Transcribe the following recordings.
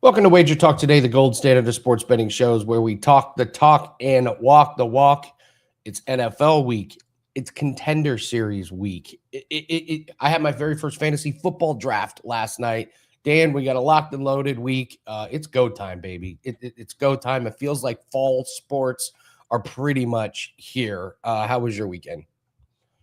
Welcome to Wager Talk Today, the gold standard of sports betting shows where we talk the talk and walk the walk. It's NFL week. It's Contender Series week. I had my very first fantasy football draft last night. Dan, we got a locked and loaded week. It's go time, baby. It's go time. It feels like fall sports are pretty much here. How was your weekend?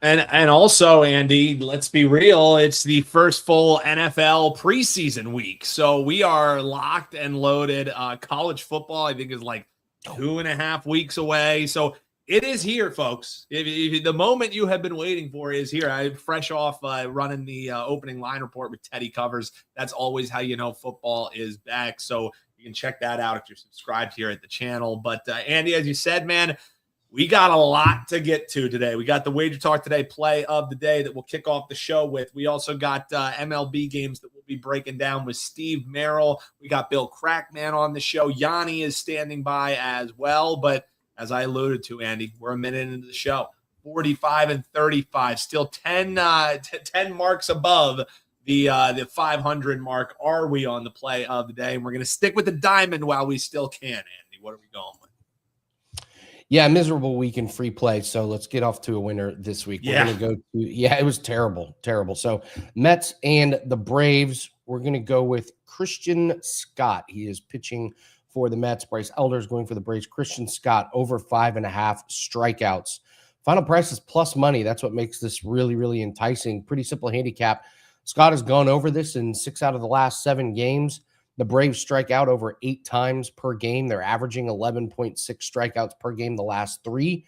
And also, Andy, let's be real, it's the first full NFL preseason week. So we are locked and loaded. College football, I think, is like 2.5 weeks away. So it is here, folks. If the moment you have been waiting for is here. I'm fresh off running the opening line report with Teddy Covers. That's always how you know football is back. So you can check that out if you're subscribed here at the channel. But Andy, as you said, man, we got a lot to get to today. We got the Wager Talk Today play of the day that we'll kick off the show with. We also got MLB games that we'll be breaking down with Steve Merril. We got Bill Crackman on the show. Gianni is standing by as well. But as I alluded to, Andy, we're a minute into the show. 45 and 35, still 10 marks above the 500 mark. Are we on the play of the day? And we're going to stick with the diamond while we still can, Andy. What are we going with? Yeah, miserable week in free play. So let's get off to a winner this week. We're going to go to, it was terrible. So Mets and the Braves, we're going to go with Christian Scott. He is pitching for the Mets. Bryce Elder is going for the Braves. Christian Scott over 5.5 strikeouts. Final price is plus money. That's what makes this really, really enticing. Pretty simple handicap. Scott has gone over this in 6 out of the last 7 games. The Braves strike out over 8 times per game. They're averaging 11.6 strikeouts per game the last 3.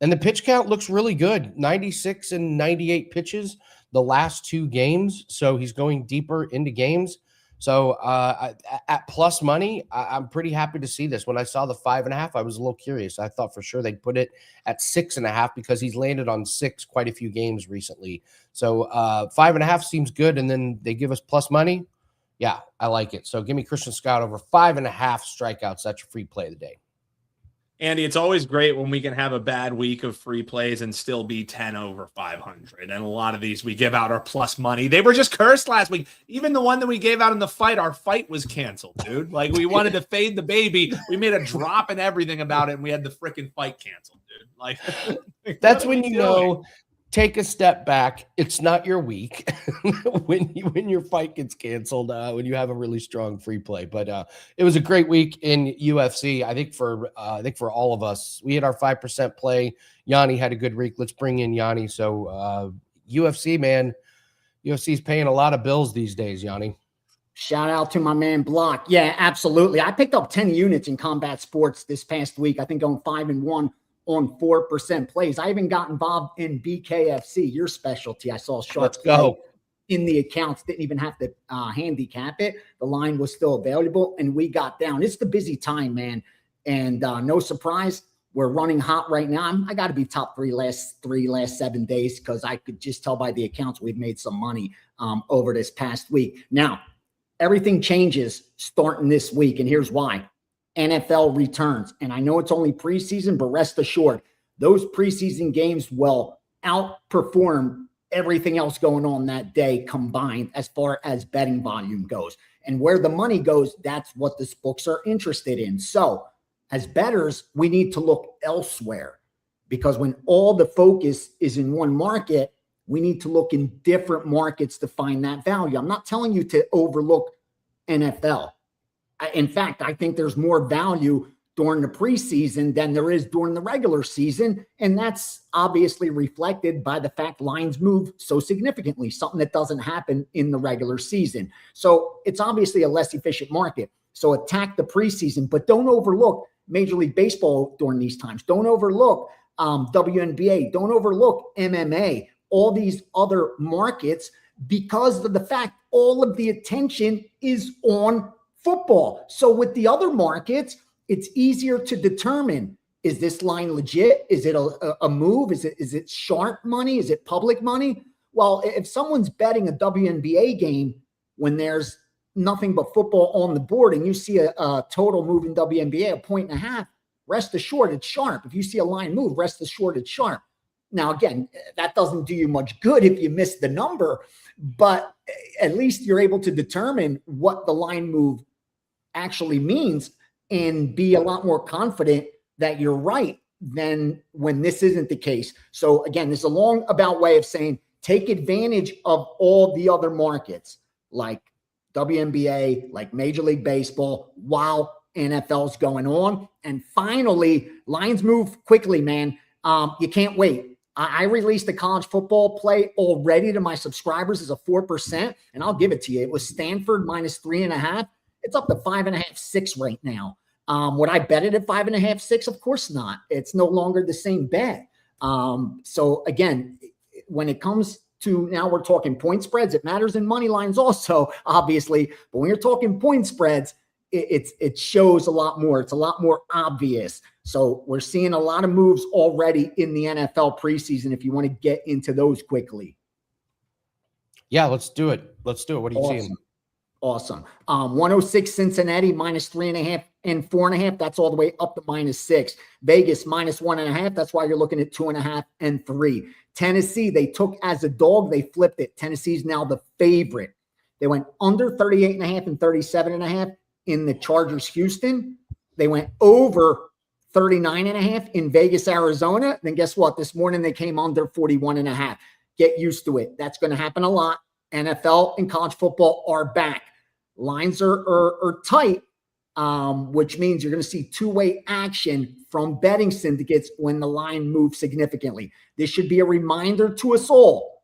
And the pitch count looks really good. 96 and 98 pitches the last 2 games. So he's going deeper into games. So at plus money, I'm pretty happy to see this. When I saw the 5.5, I was a little curious. I thought for sure they'd put it at 6.5 because he's landed on 6 quite a few games recently. So 5.5 seems good. And then they give us plus money. Yeah, I like it. So give me Christian Scott over 5.5 strikeouts. That's your free play of the day. Andy, it's always great when we can have a bad week of free plays and still be 10 over 500. And a lot of these we give out our plus money. They were just cursed last week. Even the one that we gave out in the fight, our fight was canceled, dude. Like, we wanted to fade the baby. We made a drop and everything about it, and we had the freaking fight canceled, dude. Like, that's when you know. Take a step back. It's not your week when your fight gets canceled, when you have a really strong free play. But it was a great week in UFC. I think for all of us, we had our 5% play. Gianni had a good week. Let's bring in Gianni. So UFC, man, UFC is paying a lot of bills these days, Gianni. Shout out to my man Block. Yeah, absolutely. I picked up 10 units in combat sports this past week. I think going 5-1. On 4% plays. I even got involved in BKFC, your specialty. I saw sharp go in the accounts, didn't even have to handicap it. The line was still available, and we got down. It's the busy time, man. And no surprise, we're running hot right now. I got to be top 3 last 7 days because I could just tell by the accounts we've made some money over this past week. Now, everything changes starting this week, and here's why. NFL returns. And I know it's only preseason, but rest assured, those preseason games will outperform everything else going on that day combined as far as betting volume goes. And where the money goes, that's what the books are interested in. So as bettors, we need to look elsewhere because when all the focus is in one market, we need to look in different markets to find that value. I'm not telling you to overlook NFL. In fact, I think there's more value during the preseason than there is during the regular season. And that's obviously reflected by the fact lines move so significantly, something that doesn't happen in the regular season. So it's obviously a less efficient market. So attack the preseason, but don't overlook Major League Baseball during these times. Don't overlook WNBA. Don't overlook MMA, all these other markets, because of the fact all of the attention is on football. So with the other markets, it's easier to determine, is this line legit? Is it a move? Is it sharp money? Is it public money? Well, if someone's betting a WNBA game when there's nothing but football on the board and you see a total move in WNBA, 1.5, rest assured it's sharp. If you see a line move, rest assured it's sharp. Now, again, that doesn't do you much good if you miss the number, but at least you're able to determine what the line move actually means and be a lot more confident that you're right than when this isn't the case. So again, this is a long about way of saying take advantage of all the other markets like WNBA, like Major League Baseball, while NFL's going on. And finally, lines move quickly, man. You can't wait. I released a college football play already to my subscribers as a 4%, and I'll give it to you. It was Stanford minus 3.5. It's up to 5.5, 6 right now. Would I bet it at 5.5, 6? Of course not. It's no longer the same bet. So again, when it comes to now we're talking point spreads, it matters in money lines also, obviously. But when you're talking point spreads, it shows a lot more. It's a lot more obvious. So we're seeing a lot of moves already in the NFL preseason if you want to get into those quickly. Yeah, let's do it. What are you seeing? Awesome. 106 Cincinnati minus 3.5 and 4.5. That's all the way up to minus 6. Vegas minus 1.5. That's why you're looking at 2.5 and 3. Tennessee, they took as a dog. They flipped it. Tennessee's now the favorite. They went under 38.5 and 37.5 in the Chargers Houston. They went over 39.5 in Vegas, Arizona. Then guess what? This morning they came under 41.5. Get used to it. That's going to happen a lot. NFL and college football are back. Lines are tight, which means you're going to see two-way action from betting syndicates when the line moves significantly. This should be a reminder to us all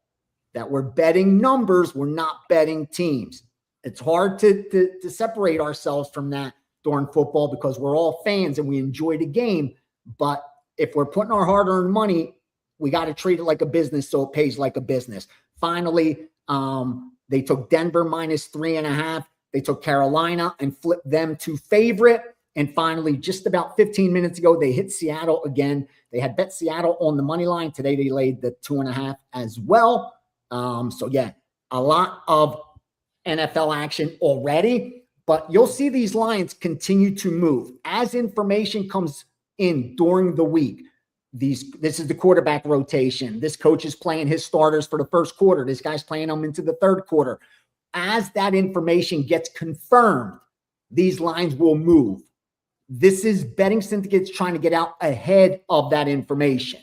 that we're betting numbers. We're not betting teams. It's hard to separate ourselves from that during football because we're all fans and we enjoy the game. But if we're putting our hard-earned money, we got to treat it like a business so it pays like a business. Finally, they took Denver minus 3.5. They took Carolina and flipped them to favorite. And finally, just about 15 minutes ago, they hit Seattle again. They had bet Seattle on the money line. Today, they laid the 2.5 as well. So, yeah, a lot of NFL action already. But you'll see these lines continue to move as information comes in during the week. This is the quarterback rotation. This coach is playing his starters for the first quarter. This guy's playing them into the third quarter. As that information gets confirmed, these lines will move. This is betting syndicates trying to get out ahead of that information.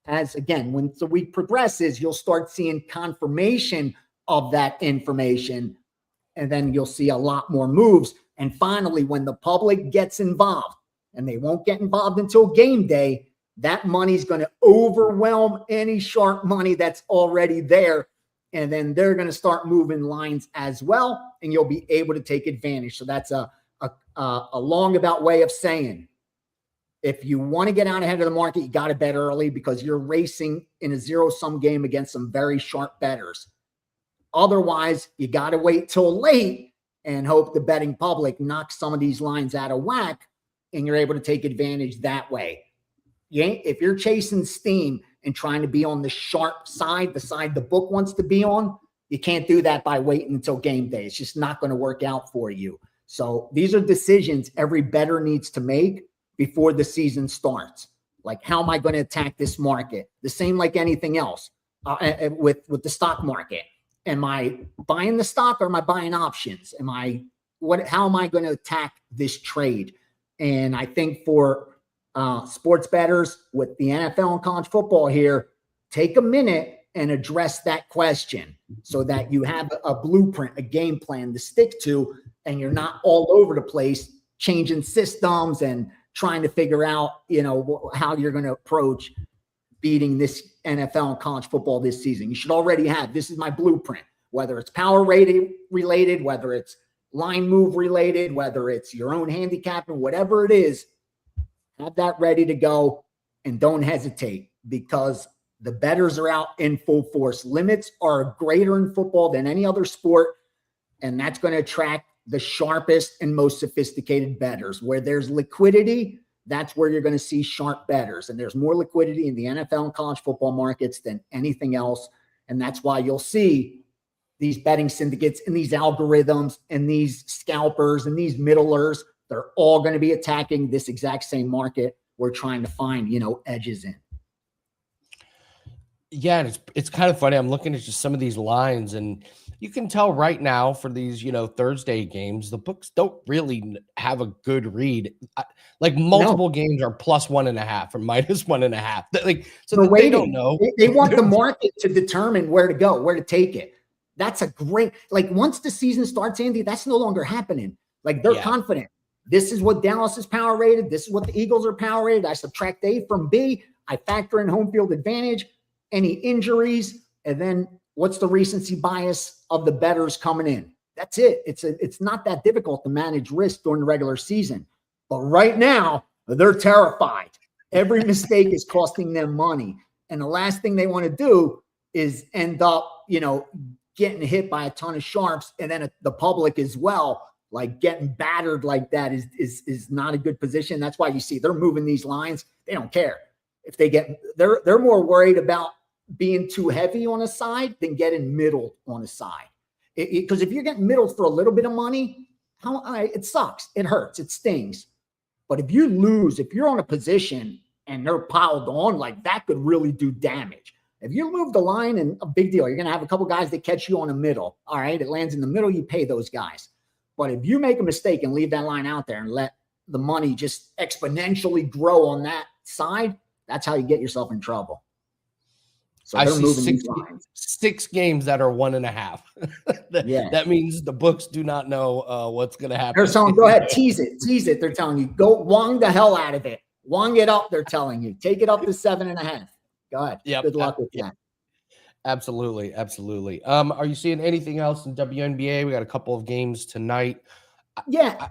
As again, when the week progresses, you'll start seeing confirmation of that information, and then you'll see a lot more moves. And finally, when the public gets involved, and they won't get involved until game day, that money's going to overwhelm any sharp money that's already there. And then they're going to start moving lines as well, and you'll be able to take advantage. So that's a long about way of saying, if you want to get out ahead of the market, you got to bet early because you're racing in a zero-sum game against some very sharp bettors. Otherwise, you got to wait till late and hope the betting public knocks some of these lines out of whack, and you're able to take advantage that way. If you're chasing steam and trying to be on the sharp side, the side the book wants to be on, you can't do that by waiting until game day. It's just not going to work out for you. So these are decisions every bettor needs to make before the season starts. Like, how am I going to attack this market? The same like anything else with the stock market. Am I buying the stock or am I buying options? How am I going to attack this trade? And I think for sports bettors with the NFL and college football here, take a minute and address that question so that you have a blueprint, a game plan to stick to, and you're not all over the place changing systems and trying to figure out, how you're going to approach beating this NFL and college football this season. You should already have, this is my blueprint, whether it's power rating related, whether it's line move related, whether it's your own handicapping, whatever it is. Have that ready to go and don't hesitate because the bettors are out in full force. Limits are greater in football than any other sport, and that's going to attract the sharpest and most sophisticated bettors. Where there's liquidity, that's where you're going to see sharp bettors, and there's more liquidity in the NFL and college football markets than anything else, and that's why you'll see these betting syndicates and these algorithms and these scalpers and these middlers. They're all going to be attacking this exact same market we're trying to find, edges in. Yeah, and it's kind of funny. I'm looking at just some of these lines, and you can tell right now for these, Thursday games, the books don't really have a good read. Like multiple games are plus 1.5 or minus 1.5. Like, so they don't know. They want the market to determine where to go, where to take it. That's a great, like once the season starts, Andy, that's no longer happening. Like they're confident. This is what Dallas is power rated. This is what the Eagles are power rated. I subtract A from B. I factor in home field advantage, any injuries, and then what's the recency bias of the bettors coming in. That's it. It's not that difficult to manage risk during the regular season. But right now, they're terrified. Every mistake is costing them money. And the last thing they want to do is end up, getting hit by a ton of sharps, and then the public as well. Like getting battered like that is not a good position. That's why you see they're moving these lines. They don't care if they they're more worried about being too heavy on a side than getting middle on a side. Because if you're getting middle for a little bit of money, it sucks. It hurts. It stings. But if you lose, if you're on a position and they're piled on, like that could really do damage. If you move the line, and a big deal, you're going to have a couple guys that catch you on the middle. All right, it lands in the middle, you pay those guys. But if you make a mistake and leave that line out there and let the money just exponentially grow on that side, that's how you get yourself in trouble. So I see 6 games that are 1.5. That means the books do not know what's going to happen. They're telling, go ahead, tease it. They're telling you, go wong the hell out of it. Wong it up, they're telling you. Take it up to 7.5. Go ahead. Yep. Good luck with that. Absolutely. Are you seeing anything else in WNBA? We got a couple of games tonight. Yeah.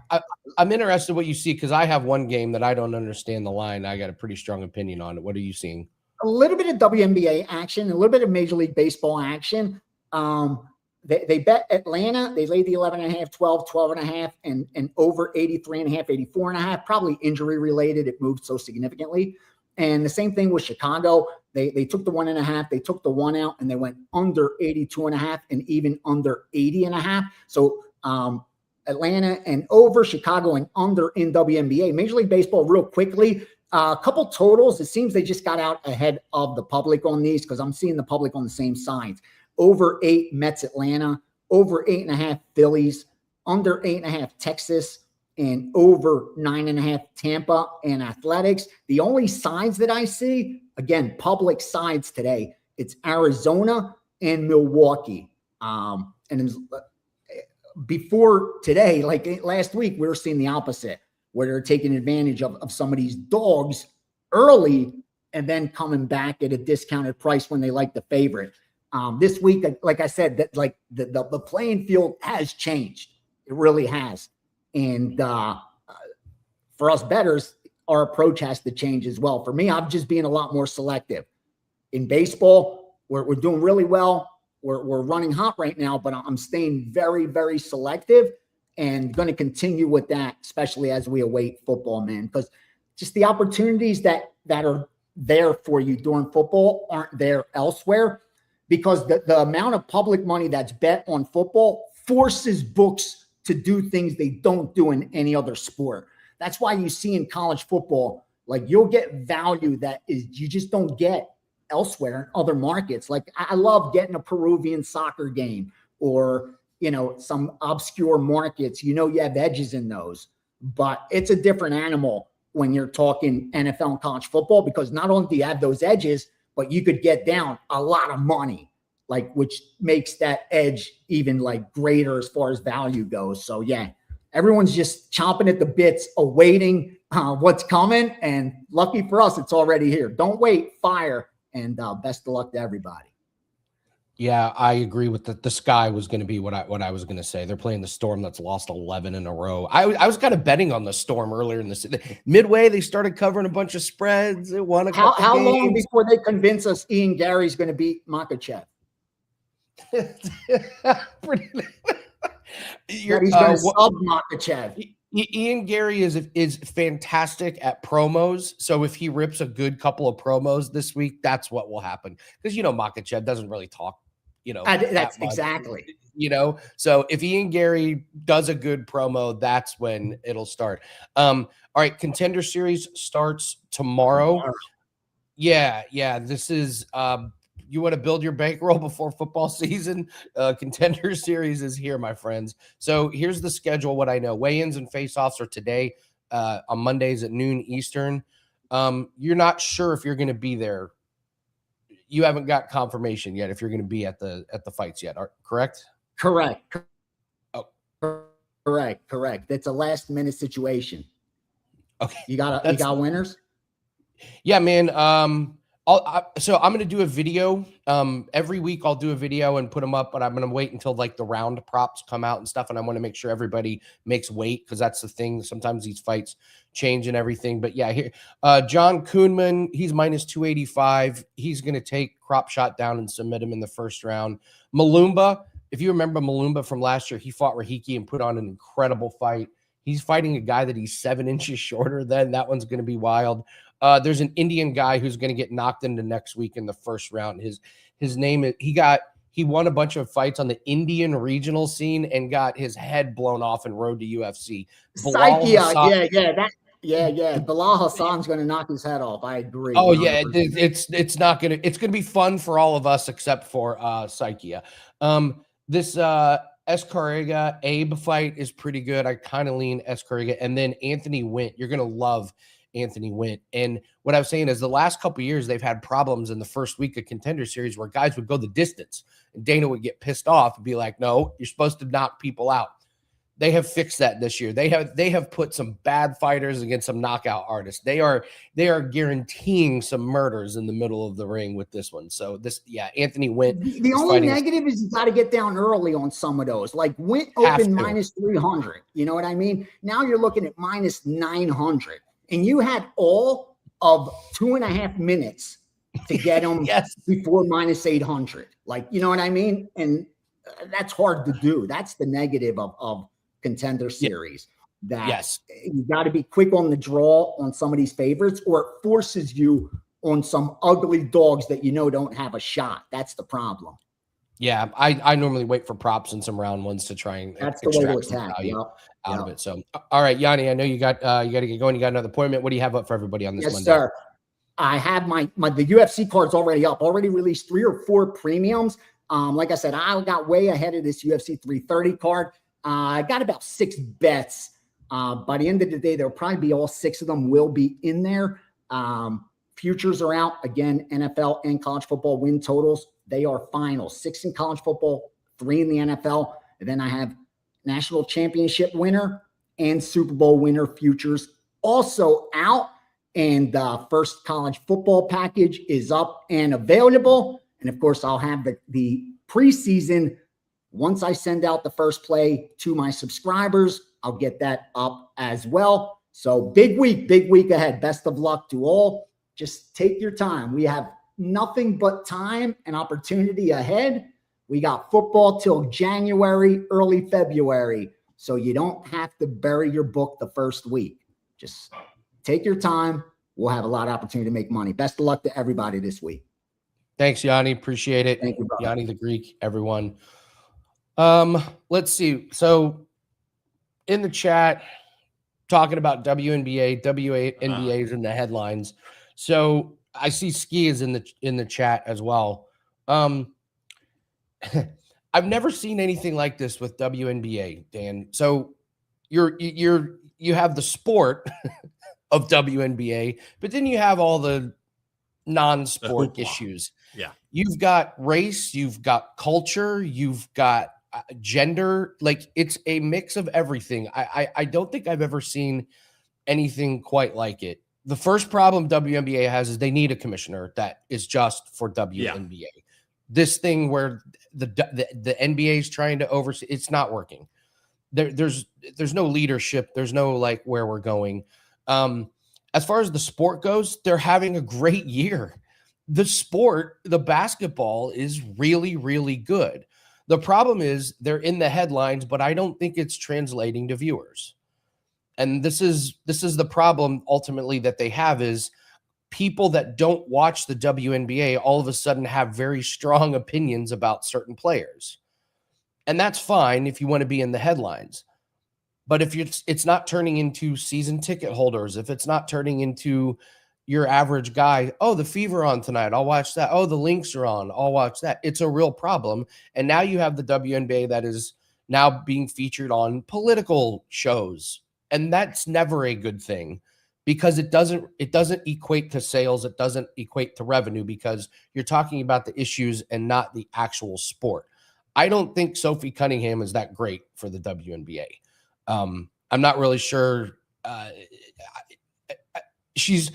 I'm interested in what you see because I have one game that I don't understand the line. I got a pretty strong opinion on it. What are you seeing? A little bit of WNBA action, a little bit of Major League Baseball action. They bet Atlanta. They laid the 11.5, 12.5, and over 83.5, 84.5. Probably injury related. It moved so significantly. And the same thing with Chicago. They took the 1.5, they took the 1 out, and they went under 82.5 and even under 80.5. So Atlanta and over, Chicago and under in WNBA. Major League Baseball, real quickly, a couple totals. It seems they just got out ahead of the public on these because I'm seeing the public on the same sides. Over 8 Mets Atlanta, over 8.5 Phillies, under 8.5 Texas, and over 9.5 Tampa and Athletics. The only sides that I see, again, public sides today, it's Arizona and Milwaukee. And before today, like last week, we were seeing the opposite, where they're taking advantage of some of these dogs early and then coming back at a discounted price when they like the favorite. This week, like I said, that like the playing field has changed. It really has. And for us bettors, our approach has to change as well. For me, I'm just being a lot more selective. In baseball, we're doing really well. We're running hot right now, but I'm staying very, very selective and going to continue with that, especially as we await football, man, because just the opportunities that are there for you during football aren't there elsewhere, because the amount of public money that's bet on football forces books to do things they don't do in any other sport. That's why you see in college football, like you'll get value that is you just don't get elsewhere in other markets. Like I love getting a Peruvian soccer game or, some obscure markets, you have edges in those, but it's a different animal when you're talking NFL and college football, because not only do you have those edges, but you could get down a lot of money, like, which makes that edge even like greater as far as value goes. So yeah, everyone's just chomping at the bits, awaiting what's coming. And lucky for us, it's already here. Don't wait, fire. And best of luck to everybody. Yeah, I agree with the sky was going to be what I was going to say. They're playing the Storm that's lost 11 in a row. I was kind of betting on the Storm earlier in the midway. They started covering a bunch of spreads. It won a couple How games. long before they convince us Ian Gary's going to beat Makachev? He's going to sub Makachev. Ian Gary is fantastic at promos. So if he rips a good couple of promos this week, that's what will happen. Because Makachev doesn't really talk. That's exactly. So if Ian Gary does a good promo, that's when it'll start. All right, Contender Series starts tomorrow. Yeah. This is you want to build your bankroll before football season, Contender Series is here, my friends. So here's the schedule. What I know, weigh-ins and face-offs are today on Mondays at noon Eastern. You're not sure if you're going to be there. You haven't got confirmation yet if you're going to be at the fights yet. Correct? Correct. Oh, correct. That's a last minute situation. Okay. You got winners? Yeah, man. So I'm going to do a video. Every week I'll do a video and put them up, but I'm going to wait until like the round props come out and stuff. And I want to make sure everybody makes weight, because that's the thing. Sometimes these fights change and everything. But yeah, here, John Koonman, he's minus 285. He's going to take Crop Shot down and submit him in the first round. Malumba, if you remember Malumba from last year, he fought Rahiki and put on an incredible fight. He's fighting a guy that he's 7 inches shorter than. That one's going to be wild. There's an Indian guy who's going to get knocked into next week in the first round. His name is, he won a bunch of fights on the Indian regional scene and got his head blown off and rode to UFC. Bilal Hassan's going to knock his head off. I agree. Oh 100%. Yeah, it's not going to, it's going to be fun for all of us except for Psychia. This Escarrega Abe fight is pretty good. I kind of lean Escarrega. And then Anthony Wint. You're going to love Anthony Wint. And what I was saying is the last couple of years, they've had problems in the first week of Contender Series where guys would go the distance and Dana would get pissed off and be like, no, you're supposed to knock people out. They have fixed that this year. They have put some bad fighters against some knockout artists. They are guaranteeing some murders in the middle of the ring with this one. So Anthony Wint. The only negative is you got to get down early on some of those. Like Wint opened minus 300. You know what I mean? Now you're looking at minus 900, and you had all of 2.5 minutes to get them before minus 800. Like, you know what I mean? And that's hard to do. That's the negative of Contender Series. That you got to be quick on the draw on some of these favorites, or it forces you on some ugly dogs that don't have a shot. That's the problem. Yeah, I normally wait for props and some round ones to try and extract some value out of it. So, all right, Gianni, I know you got to get going. You got another appointment. What do you have up for everybody on this Monday? Yes, sir. I have the UFC cards already up. Already released 3 or 4 premiums. Like I said, I got way ahead of this UFC 330 card. I got about 6 bets. By the end of the day, there'll probably be all 6 of them will be in there. Futures are out. Again, NFL and college football win totals. They are final. 6 in college football, 3 in the NFL. And then I have national championship winner and Super Bowl winner futures also out. And the first college football package is up and available. And of course, I'll have the preseason. Once I send out the first play to my subscribers, I'll get that up as well. So big week ahead. Best of luck to all. Just take your time. We have nothing but time and opportunity ahead. We got football till January, early February. So you don't have to bury your book the first week. Just take your time. We'll have a lot of opportunity to make money. Best of luck to everybody this week. Thanks, Gianni. Appreciate it. Thank you, brother. Gianni the Greek, everyone. Let's see. So in the chat, talking about WNBA, WNBA is in the headlines. So I see Ski is in the chat as well. I've never seen anything like this with WNBA, Dan. So you have the sport of WNBA, but then you have all the non-sport issues. Yeah. You've got race, you've got culture, you've got gender. Like, it's a mix of everything. I don't think I've ever seen anything quite like it. The first problem WNBA has is they need a commissioner that is just for WNBA. Yeah. This thing where the NBA is trying to oversee, it's not working. There's no leadership. There's no like where we're going. As far as the sport goes, they're having a great year. The sport, the basketball, is really, really good. The problem is they're in the headlines, but I don't think it's translating to viewers. And this is the problem ultimately that they have, is people that don't watch the WNBA all of a sudden have very strong opinions about certain players. And that's fine if you want to be in the headlines. But if it's not turning into season ticket holders, if it's not turning into, your average guy, oh, the Fever on tonight, I'll watch that. Oh, the Lynx are on, I'll watch that. It's a real problem. And now you have the WNBA that is now being featured on political shows. And that's never a good thing, because it doesn't equate to sales. It doesn't equate to revenue, because you're talking about the issues and not the actual sport. I don't think Sophie Cunningham is that great for the WNBA. I'm not really sure. She's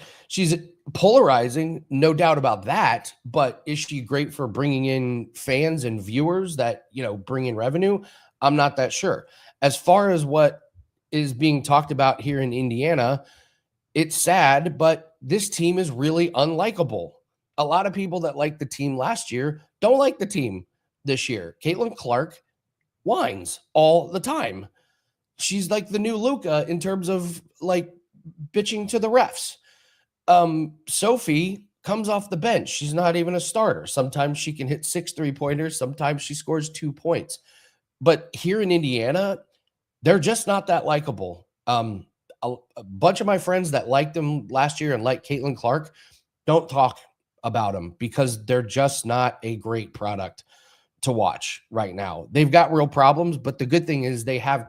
polarizing, no doubt about that, but is she great for bringing in fans and viewers that, bring in revenue? I'm not that sure. As far as what is being talked about here in Indiana, it's sad, but this team is really unlikable. A lot of people that liked the team last year don't like the team this year. Caitlin Clark whines all the time. She's like the new Luca in terms of like bitching to the refs. Sophie comes off the bench. She's not even a starter. Sometimes she can hit 6 3-pointers. Sometimes she scores 2 points. But here in Indiana, they're just not that likable. A bunch of my friends that liked them last year and like Caitlin Clark don't talk about them because they're just not a great product to watch right now. They've got real problems, but the good thing is the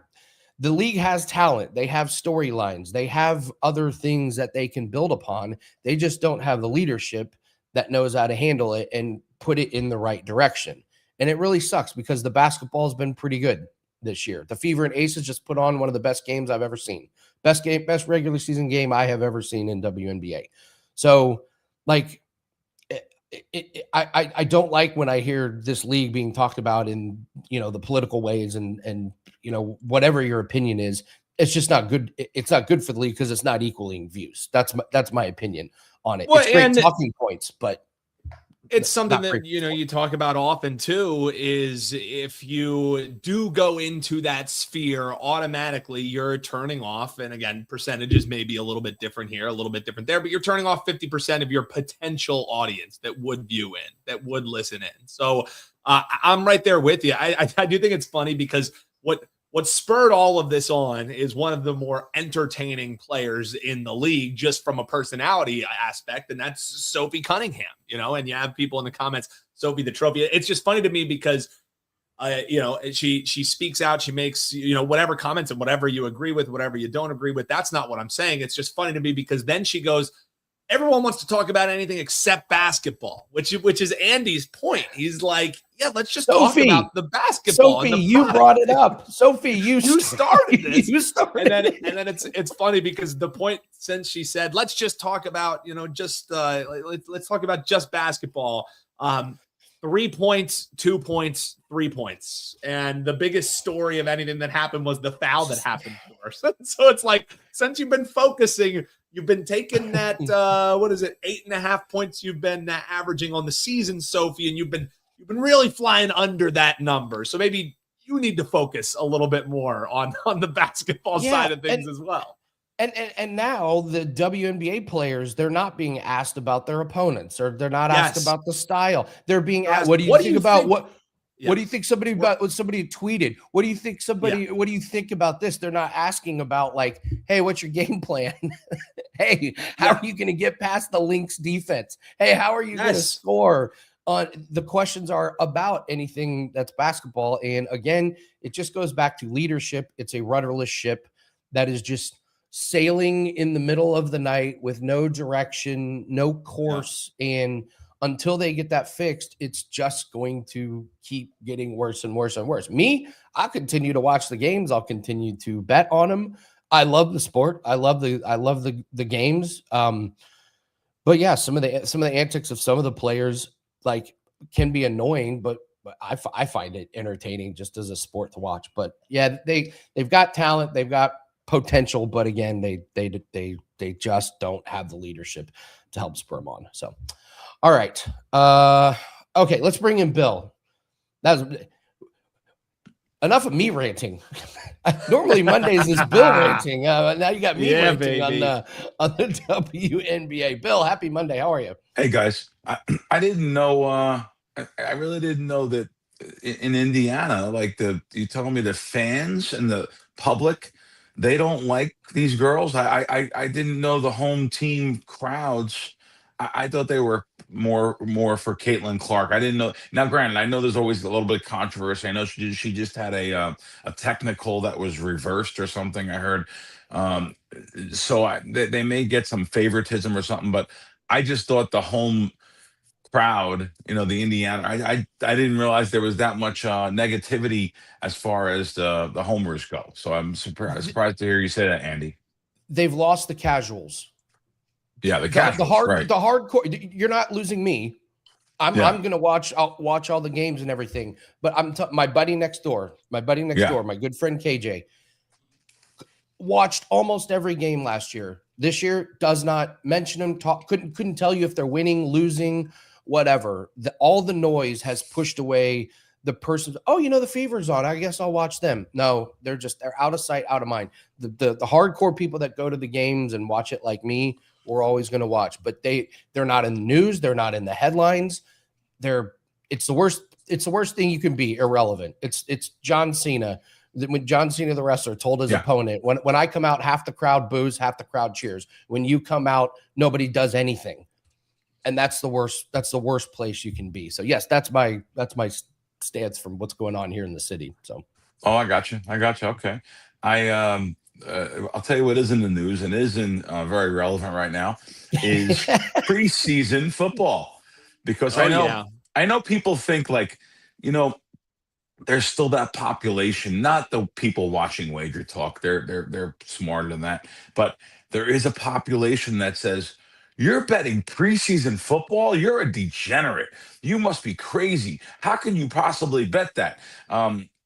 league has talent. They have storylines. They have other things that they can build upon. They just don't have the leadership that knows how to handle it and put it in the right direction. And it really sucks because the basketball has been pretty good this year. The Fever and Aces just put on one of the best games I've ever seen. Best regular season game I have ever seen in WNBA. So, like, I don't like when I hear this league being talked about in, the political ways and whatever your opinion is. It's just not good. It's not good for the league because it's not equaling views. That's my opinion on it. Well, it's great talking points, but it's something that, you talk about often too, is if you do go into that sphere, automatically you're turning off. And again, percentages may be a little bit different here, a little bit different there, but you're turning off 50% of your potential audience that would view in, that would listen in. So I'm right there with you. I do think it's funny because what spurred all of this on is one of the more entertaining players in the league, just from a personality aspect, and that's Sophie Cunningham, and you have people in the comments, Sophie the trophy. It's just funny to me because, she speaks out, she makes, whatever comments and whatever you agree with, whatever you don't agree with. That's not what I'm saying. It's just funny to me because then she goes, everyone wants to talk about anything except basketball, which is Andy's point. He's like, yeah, let's just talk about the basketball. Sophie, you brought it up. Sophie, you started this. You started and then it's funny because the point since she said, let's just talk about, let's talk about just basketball. 3 points, 2 points, 3 points. And the biggest story of anything that happened was the foul that happened for us. So it's like, since you've been focusing, you've been taking that, 8.5 points you've been averaging on the season, Sophie, and you've been really flying under that number. So maybe you need to focus a little bit more on the basketball side of things as well. And now the WNBA players, they're not being asked about their opponents, or they're not asked about the style. They're being asked, what do you think about what do you think what somebody tweeted? What do you think what do you think about this? They're not asking about like, hey, what's your game plan? Hey, how are you going to get past the Lynx defense? Hey, how are you going to score? The questions are about anything that's basketball. And again, it just goes back to leadership. It's a rudderless ship that is just sailing in the middle of the night with no direction, no course. And until they get that fixed, it's just going to keep getting worse and worse and worse. Me, I'll continue to watch the games. I'll continue to bet on them. I love the sport. I love the games. But yeah, some of the antics of some of the players like can be annoying, but I find it entertaining just as a sport to watch. But yeah, they've got talent, they've got potential, but again, they just don't have the leadership to help spur them on. So, all right, okay, let's bring in Bill. That's enough of me ranting. Normally Mondays is Bill ranting. Now you got me ranting on the WNBA. Bill, happy Monday. How are you? Hey guys, I didn't know. I really didn't know that in Indiana, like you telling me the fans and the public, they don't like these girls. I didn't know the home team crowds. I thought they were more for Caitlin Clark. I didn't know. Now, granted, I know there's always a little bit of controversy. I know she just had a technical that was reversed or something. I heard. Um, so they may get some favoritism or something, but I just thought the home crowd, the Indiana. I didn't realize there was that much negativity as far as the homers go. So I'm surprised to hear you say that, Andy. They've lost the casuals. Yeah, the casuals, right. The hardcore. You're not losing me. I'm gonna watch. I'll watch all the games and everything. But my buddy next door, my good friend KJ, watched almost every game last year. This year does not mention them. Couldn't tell you if they're winning, losing, whatever. All the noise has pushed away the person. Oh, the Fever's on. I guess I'll watch them. No, they're out of sight, out of mind. The hardcore people that go to the games and watch it like me, we're always going to watch. But they're not in the news. They're not in the headlines. It's the worst. It's the worst thing you can be. Irrelevant. It's John Cena. When John Cena, the wrestler, told his opponent, when I come out, half the crowd boos, half the crowd cheers. When you come out, nobody does anything. And that's the worst. That's the worst place you can be. So yes, that's my stance from what's going on here in the city. So, I got you. Okay, I'll tell you what is in the news and isn't very relevant right now is preseason football, because I know people think there's still that population, not the people watching Wager Talk. They're smarter than that, but there is a population that says, you're betting preseason football? You're a degenerate. You must be crazy. How can you possibly bet that?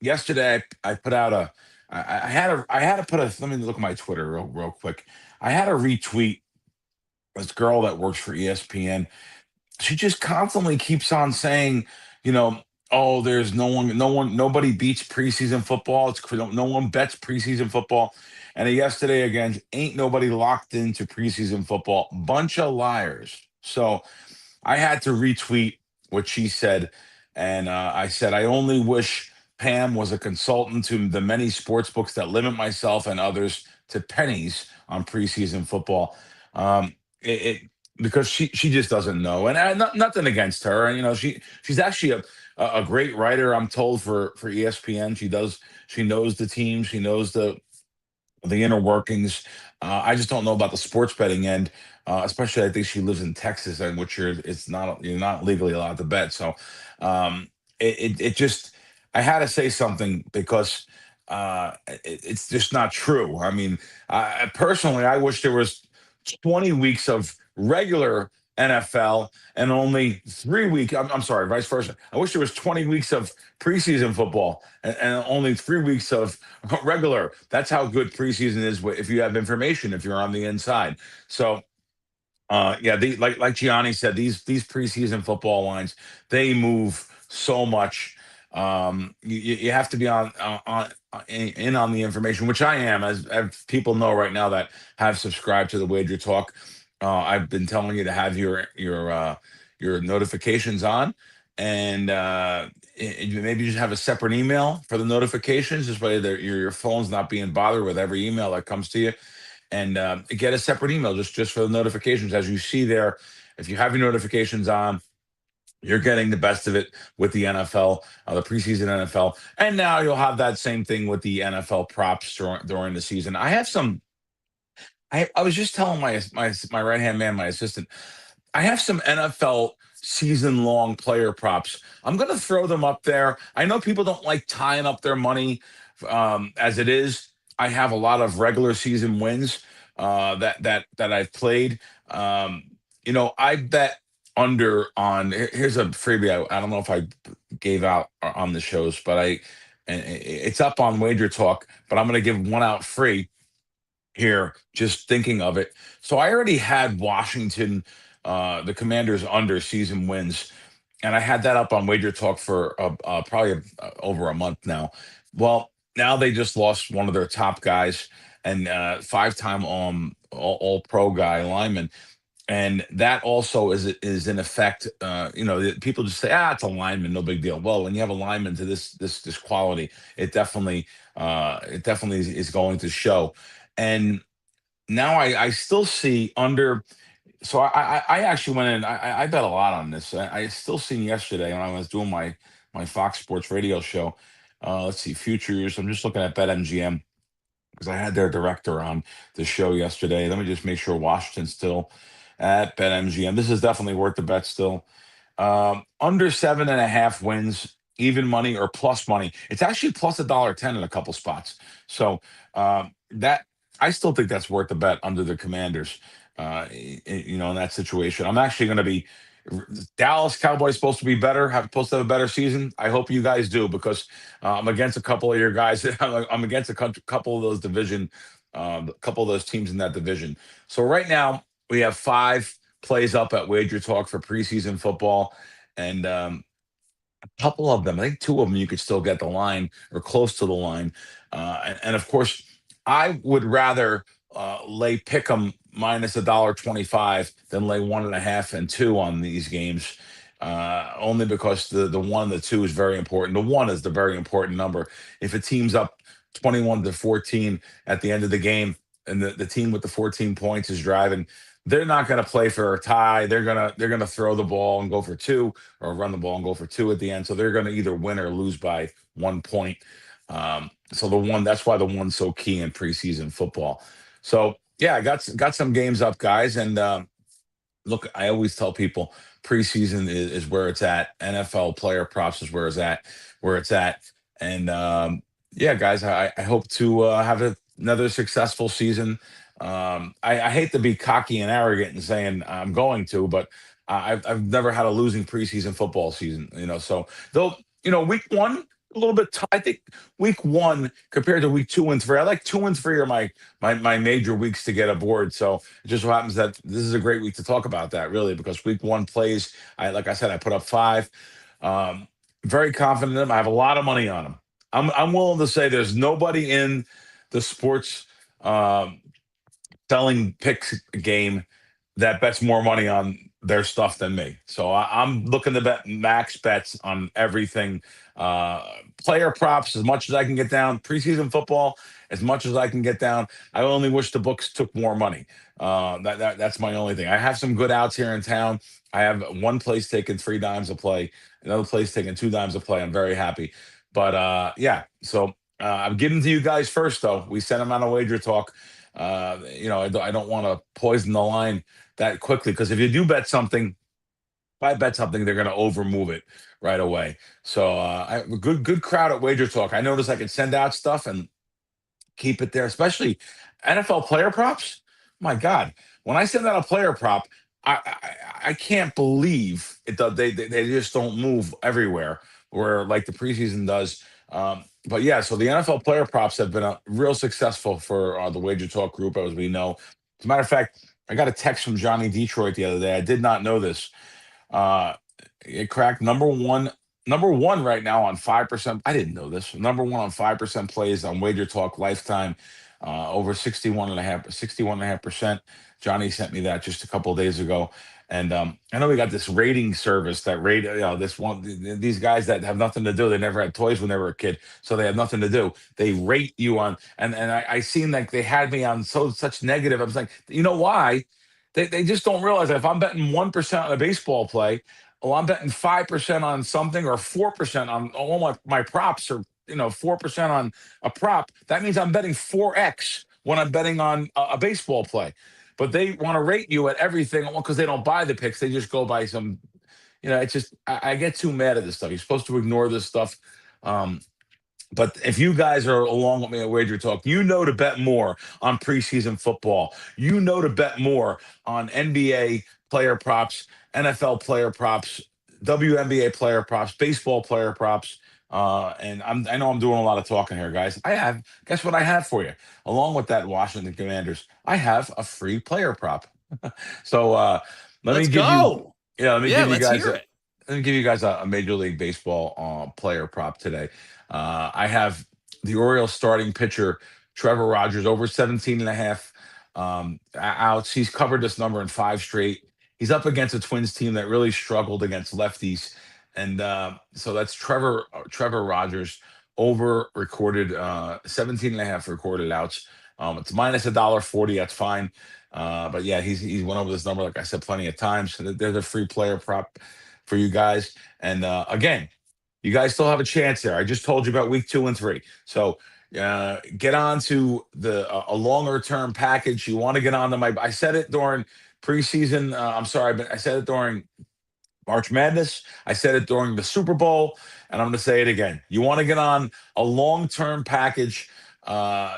Yesterday, I put out I had to put let me look at my Twitter real quick. I had to retweet this girl that works for ESPN. She just constantly keeps on saying, oh, there's nobody beats preseason football. No one bets preseason football. And yesterday, again, ain't nobody locked into preseason football. Bunch of liars. So I had to retweet what she said. And I said, I only wish Pam was a consultant to the many sports books that limit myself and others to pennies on preseason football. Because she just doesn't know. And nothing against her. And, she's actually a great writer, I'm told, for ESPN. She knows the team. She knows the inner workings. I just don't know about the sports betting end, especially I think she lives in Texas, in which you're not legally allowed to bet. So it just, I had to say something because it's just not true. I mean, personally, I wish there was 20 weeks of regular NFL and only 3 weeks. I'm sorry, vice versa. I wish there was 20 weeks of preseason football and only 3 weeks of regular. That's how good preseason is if you have information, if you're on the inside. So, like Gianni said, these preseason football lines, they move so much. You have to be in on the information, which I am, as people know right now that have subscribed to the Wager Talk. I've been telling you to have your notifications on, and maybe just have a separate email for the notifications. This way, your phone's not being bothered with every email that comes to you, and get a separate email just for the notifications. As you see there, if you have your notifications on, you're getting the best of it with the NFL, the preseason NFL, and now you'll have that same thing with the NFL props during the season. I have some. I was just telling my right hand man, my assistant, I have some NFL season long player props. I'm going to throw them up there. I know people don't like tying up their money as it is. I have a lot of regular season wins that I've played. I bet under on. Here's a freebie. I don't know if I gave out on the shows, but it's up on Wager Talk. But I'm going to give one out free here, just thinking of it. So I already had Washington, the Commanders under season wins, and I had that up on Wager Talk for probably over a month now. Well, now they just lost one of their top guys and 5-time all pro guy lineman. And that also is in effect, people just say, it's a lineman, no big deal. Well, when you have a lineman to this quality, it definitely It definitely is going to show. And now I still see under. So I actually went in. I bet a lot on this. I still seen yesterday when I was doing my Fox Sports radio show. Let's see, futures. I'm just looking at BetMGM because I had their director on the show yesterday. Let me just make sure Washington's still at BetMGM. This is definitely worth the bet still. Under 7.5 wins, even money or plus money. It's actually plus $1.10 in a couple spots. So that I still think that's worth the bet under the Commanders. In that situation, I'm actually going to be Dallas Cowboys supposed to be better, supposed to have a better season. I hope you guys do because I'm against a couple of your guys. I'm against a couple of those a couple of those teams in that division. So right now we have 5 plays up at WagerTalk for preseason football, and a couple of them, I think 2 of them, you could still get the line or close to the line. And of course, I would rather lay Pick'em minus $1.25 than lay 1.5 and 2 on these games. Only because the 1 and the 2 is very important. The 1 is the very important number. If a team's up 21-14 at the end of the game, and the team with the 14 points is driving, they're not going to play for a tie. They're gonna throw the ball and go for 2, or run the ball and go for 2 at the end. So they're going to either win or lose by 1 point. So that's why the 1's so key in preseason football. So yeah, I got some games up, guys. And look, I always tell people preseason is where it's at. NFL player props is where it's at. And yeah, guys, I hope to have another successful season. I hate to be cocky and arrogant and saying I'm going to, but I've never had a losing preseason football season. So though week 1 a little bit. I think week 1 compared to week 2 and 3. I like 2 and 3 are my major weeks to get aboard. So it just so happens that this is a great week to talk about that, really, because week 1 plays. Like I said, I put up 5. Very confident in them. I have a lot of money on them. I'm willing to say there's nobody in the sports selling picks game that bets more money on their stuff than me. So I'm looking to bet max bets on everything. Player props as much as I can get down. Preseason football as much as I can get down. I only wish the books took more money. That's my only thing. I have some good outs here in town. I have one place taking 3 dimes a play, another place taking 2 dimes a play. I'm very happy. But yeah, so I'm giving to you guys first, though. We sent them on a WagerTalk. I don't want to poison the line that quickly, because if you do bet something, if I bet something, they're going to overmove it right away. So I have a good crowd at WagerTalk. I noticed I can send out stuff and keep it there, especially NFL player props. My God, when I send out a player prop, I can't believe it. They just don't move everywhere where like the preseason does. But yeah, so the NFL player props have been real successful for the WagerTalk group, as we know. As a matter of fact, I got a text from Johnny Detroit the other day. I did not know this. It cracked number one right now on 5%. I didn't know this. Number 1 on 5% plays on WagerTalk lifetime, over 61.5%. Johnny sent me that just a couple of days ago. And I know we got this rating service that rate, these guys that have nothing to do. They never had toys when they were a kid, so they have nothing to do. They rate you on, and I seen like they had me on such negative. I was like, you know why? They just don't realize that if I'm betting 1% on a baseball play, or I'm betting 5% on something, or 4% on all my props, or 4% on a prop, that means I'm betting 4x when I'm betting on a baseball play. But they want to rate you at everything because they don't buy the picks. They just go by some, it's just, I get too mad at this stuff. You're supposed to ignore this stuff. But if you guys are along with me at WagerTalk, you know to bet more on preseason football. You know to bet more on NBA player props, NFL player props, WNBA player props, baseball player props. And I know I'm doing a lot of talking here, guys. Guess what I have for you? Along with that Washington Commanders, I have a free player prop. So let me give you guys a Major League Baseball player prop today. I have the Orioles starting pitcher Trevor Rogers over 17.5 outs. He's covered this number in 5 straight. He's up against a Twins team that really struggled against lefties. And so that's Trevor Rogers over recorded 17.5 recorded outs. It's minus $1.40. That's fine. But yeah, he's went over this number, like I said, plenty of times. So there's a free player prop for you guys. And again, you guys still have a chance there. I just told you about week 2 and 3. So get on to a longer term package. You want to get on to I said it during preseason. I'm sorry, but I said it during March Madness. I said it during the Super Bowl, and I'm going to say it again. You want to get on a long-term package.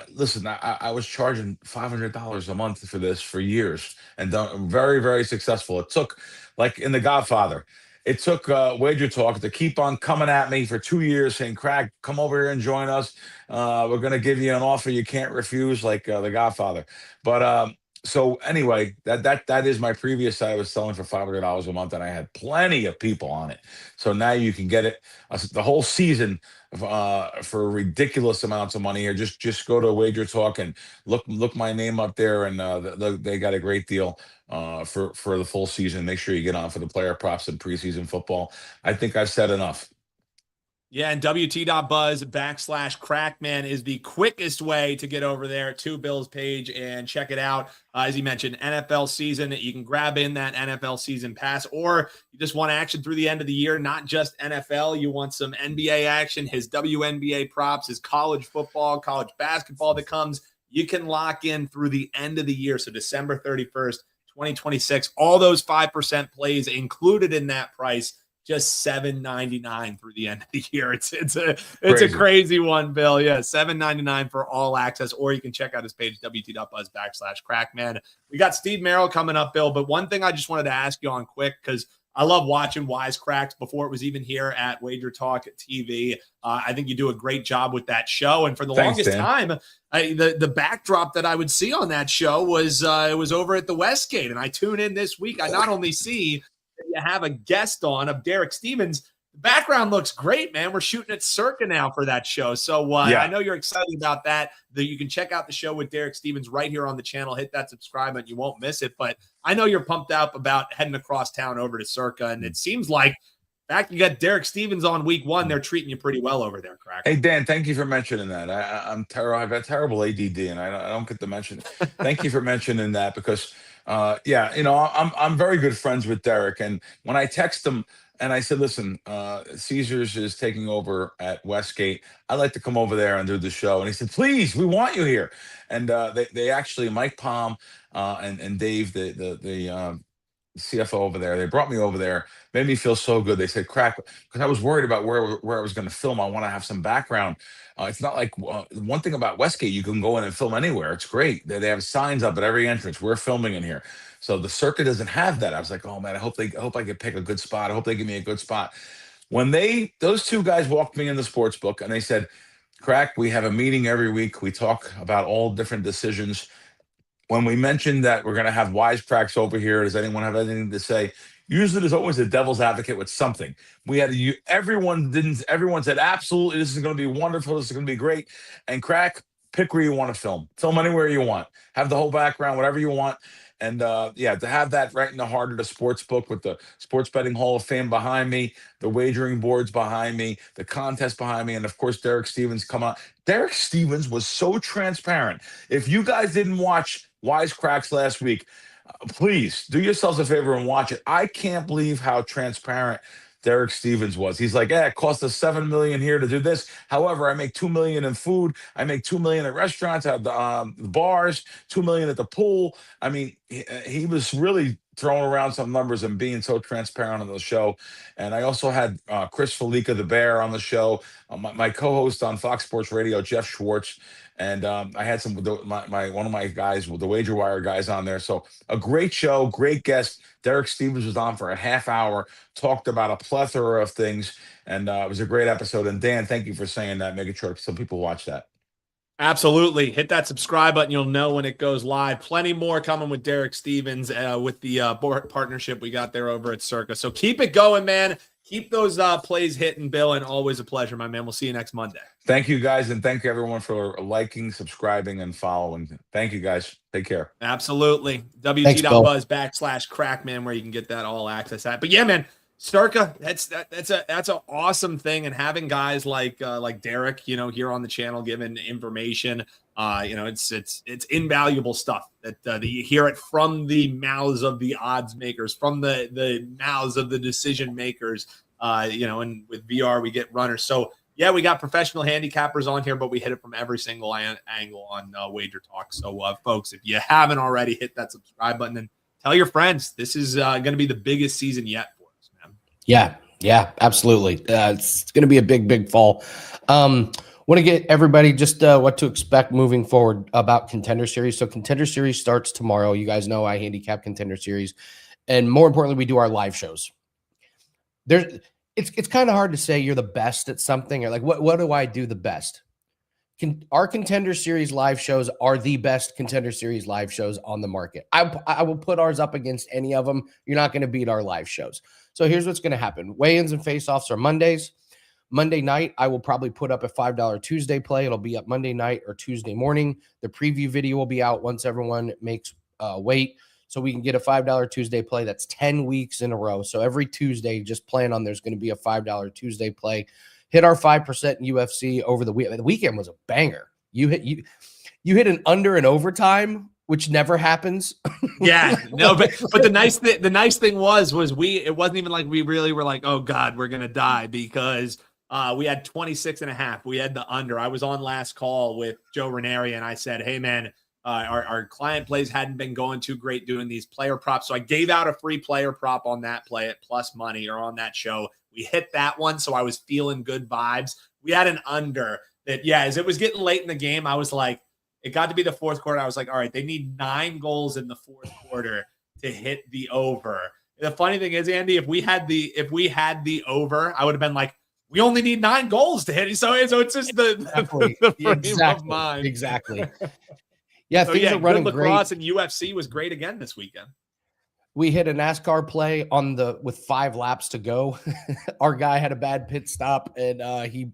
Listen, I was charging $500 a month for this for years, and very, very successful. It took, like in The Godfather, it took WagerTalk to keep on coming at me for 2 years saying, Crack, come over here and join us. We're going to give you an offer you can't refuse, like The Godfather. But so anyway, that is my previous site. I was selling for $500 a month, and I had plenty of people on it. So now you can get it the whole season for ridiculous amounts of money here. Just go to WagerTalk and look my name up there, and they got a great deal for the full season. Make sure you get on for the player props and preseason football. I think I've said enough. Yeah, and WT.buzz/Crackman is the quickest way to get over there to Bill's page and check it out. As he mentioned, NFL season, you can grab in that NFL season pass, or you just want action through the end of the year, not just NFL. You want some NBA action, his WNBA props, his college football, college basketball that comes. You can lock in through the end of the year. So December 31st, 2026, all those 5% plays included in that price. Just $7.99 through the end of the year. It's a crazy one, Bill. Yeah, $7.99 for all access, or you can check out his page, WT.buzz/Crackman. We got Steve Merril coming up, Bill. But one thing I just wanted to ask you on quick, because I love watching Wisecracks before it was even here at WagerTalk TV. I think you do a great job with that show. And for the longest time, the backdrop that I would see on that show was it was over at the Westgate. And I tune in this week. I not only see you have a guest on of Derek Stevens. The background looks great, man. We're shooting at Circa now for that show. So I know you're excited about that. You can check out the show with Derek Stevens right here on the channel. Hit that subscribe button. You won't miss it. But I know you're pumped up about heading across town over to Circa. And it seems like, in fact, you got Derek Stevens on week 1. They're treating you pretty well over there, Crack. Hey, Dan, thank you for mentioning that. I'm terrible. I've got terrible ADD, and I don't get to mention it. Thank you for mentioning that, because I'm very good friends with Derek, and when I text him and I said, listen, Caesars is taking over at Westgate, I'd like to come over there and do the show. And he said, please, we want you here. And they actually, Mike Palm and Dave, the CFO over there, they brought me over there, made me feel so good. They said, Crack, because I was worried about where I was going to film. I want to have some background. It's not like one thing about Westgate, you can go in and film anywhere. It's great. They have signs up at every entrance. We're filming in here. So the Circa doesn't have that. I was like, oh man, I hope I can pick a good spot. I hope they give me a good spot. When those two guys walked me in the sports book and they said, Crack, we have a meeting every week. We talk about all different decisions. When we mentioned that we're going to have wisecracks over here, does anyone have anything to say? Usually there's always a devil's advocate with something. Everyone said, absolutely, this is going to be wonderful. This is going to be great. And Crack, pick where you want to film. Film anywhere you want. Have the whole background, whatever you want. And to have that right in the heart of the sports book with the Sports Betting Hall of Fame behind me, the wagering boards behind me, the contest behind me, and of course, Derek Stevens come on. Derek Stevens was so transparent. If you guys didn't watch Wisecracks last week, please do yourselves a favor and watch it. I can't believe how transparent Derek Stevens was. He's like, it cost us $7 million here to do this. However, I make $2 million in food. I make $2 million at restaurants, at the bars, $2 million at the pool. I mean, he was really throwing around some numbers and being so transparent on the show. And I also had Chris Felica, the Bear, on the show. My co-host on Fox Sports Radio, Jeff Schwartz. And I had one of my guys, the Wager Wire guys, on there. So a great show, great guest. Derek Stevens was on for a half hour, talked about a plethora of things, and it was a great episode. And Dan, thank you for saying that, making sure some people watch that. Absolutely. Hit that subscribe button. You'll know when it goes live. Plenty more coming with Derek Stevens with the partnership we got there over at Circa. So keep it going, man. Keep those plays hitting, Bill, and always a pleasure, my man. We'll see you next Monday. Thank you, guys, and thank you, everyone, for liking, subscribing, and following. Thank you, guys. Take care. Absolutely. WT.buzz/Crackman, where you can get that all access at. But yeah, man, Circa, that's an awesome thing, and having guys like Derek, here on the channel giving information, it's invaluable stuff that you hear it from the mouths of the odds makers, from the mouths of the decision makers, and with VR we get runners. So yeah, we got professional handicappers on here, but we hit it from every single angle on WagerTalk. So folks, if you haven't already, hit that subscribe button and tell your friends. This is going to be the biggest season yet. Yeah, absolutely. It's going to be a big fall. Want to get everybody just what to expect moving forward about Contender Series. So Contender Series starts tomorrow. You guys know I handicap Contender Series, and more importantly, we do our live shows. It's kind of hard to say you're the best at something, or like what do I do the best? Our Contender Series live shows are the best Contender Series live shows on the market. I will put ours up against any of them. You're not going to beat our live shows. So here's what's going to happen. Weigh-ins and face-offs are Mondays. Monday night, I will probably put up a $5 Tuesday play. It'll be up Monday night or Tuesday morning. The preview video will be out once everyone makes weight. So we can get a $5 Tuesday play. That's 10 weeks in a row. So every Tuesday, just plan on there's going to be a $5 Tuesday play. Hit our 5% in UFC over the weekend. The weekend was a banger. You hit an under in overtime, which never happens. Yeah, no, but the nice thing was it wasn't even like we really were like, oh God, we're gonna die, because we had 26.5. We had the under. I was on last call with Joe Ranieri, and I said, hey man, our client plays hadn't been going too great doing these player props, so I gave out a free player prop on that play at plus money, or on that show. We hit that one, so I was feeling good vibes. We had an under that, as it was getting late in the game, I was like, it got to be the fourth quarter. I was like, all right, they need 9 goals in the fourth quarter to hit the over. The funny thing is, Andy, if we had the over, I would have been like, we only need 9 goals to hit it. So it's just the frame of mind. Exactly. Yeah, so things are running good great. lacrosse and UFC was great again this weekend. We hit a NASCAR play with 5 laps to go. Our guy had a bad pit stop, and he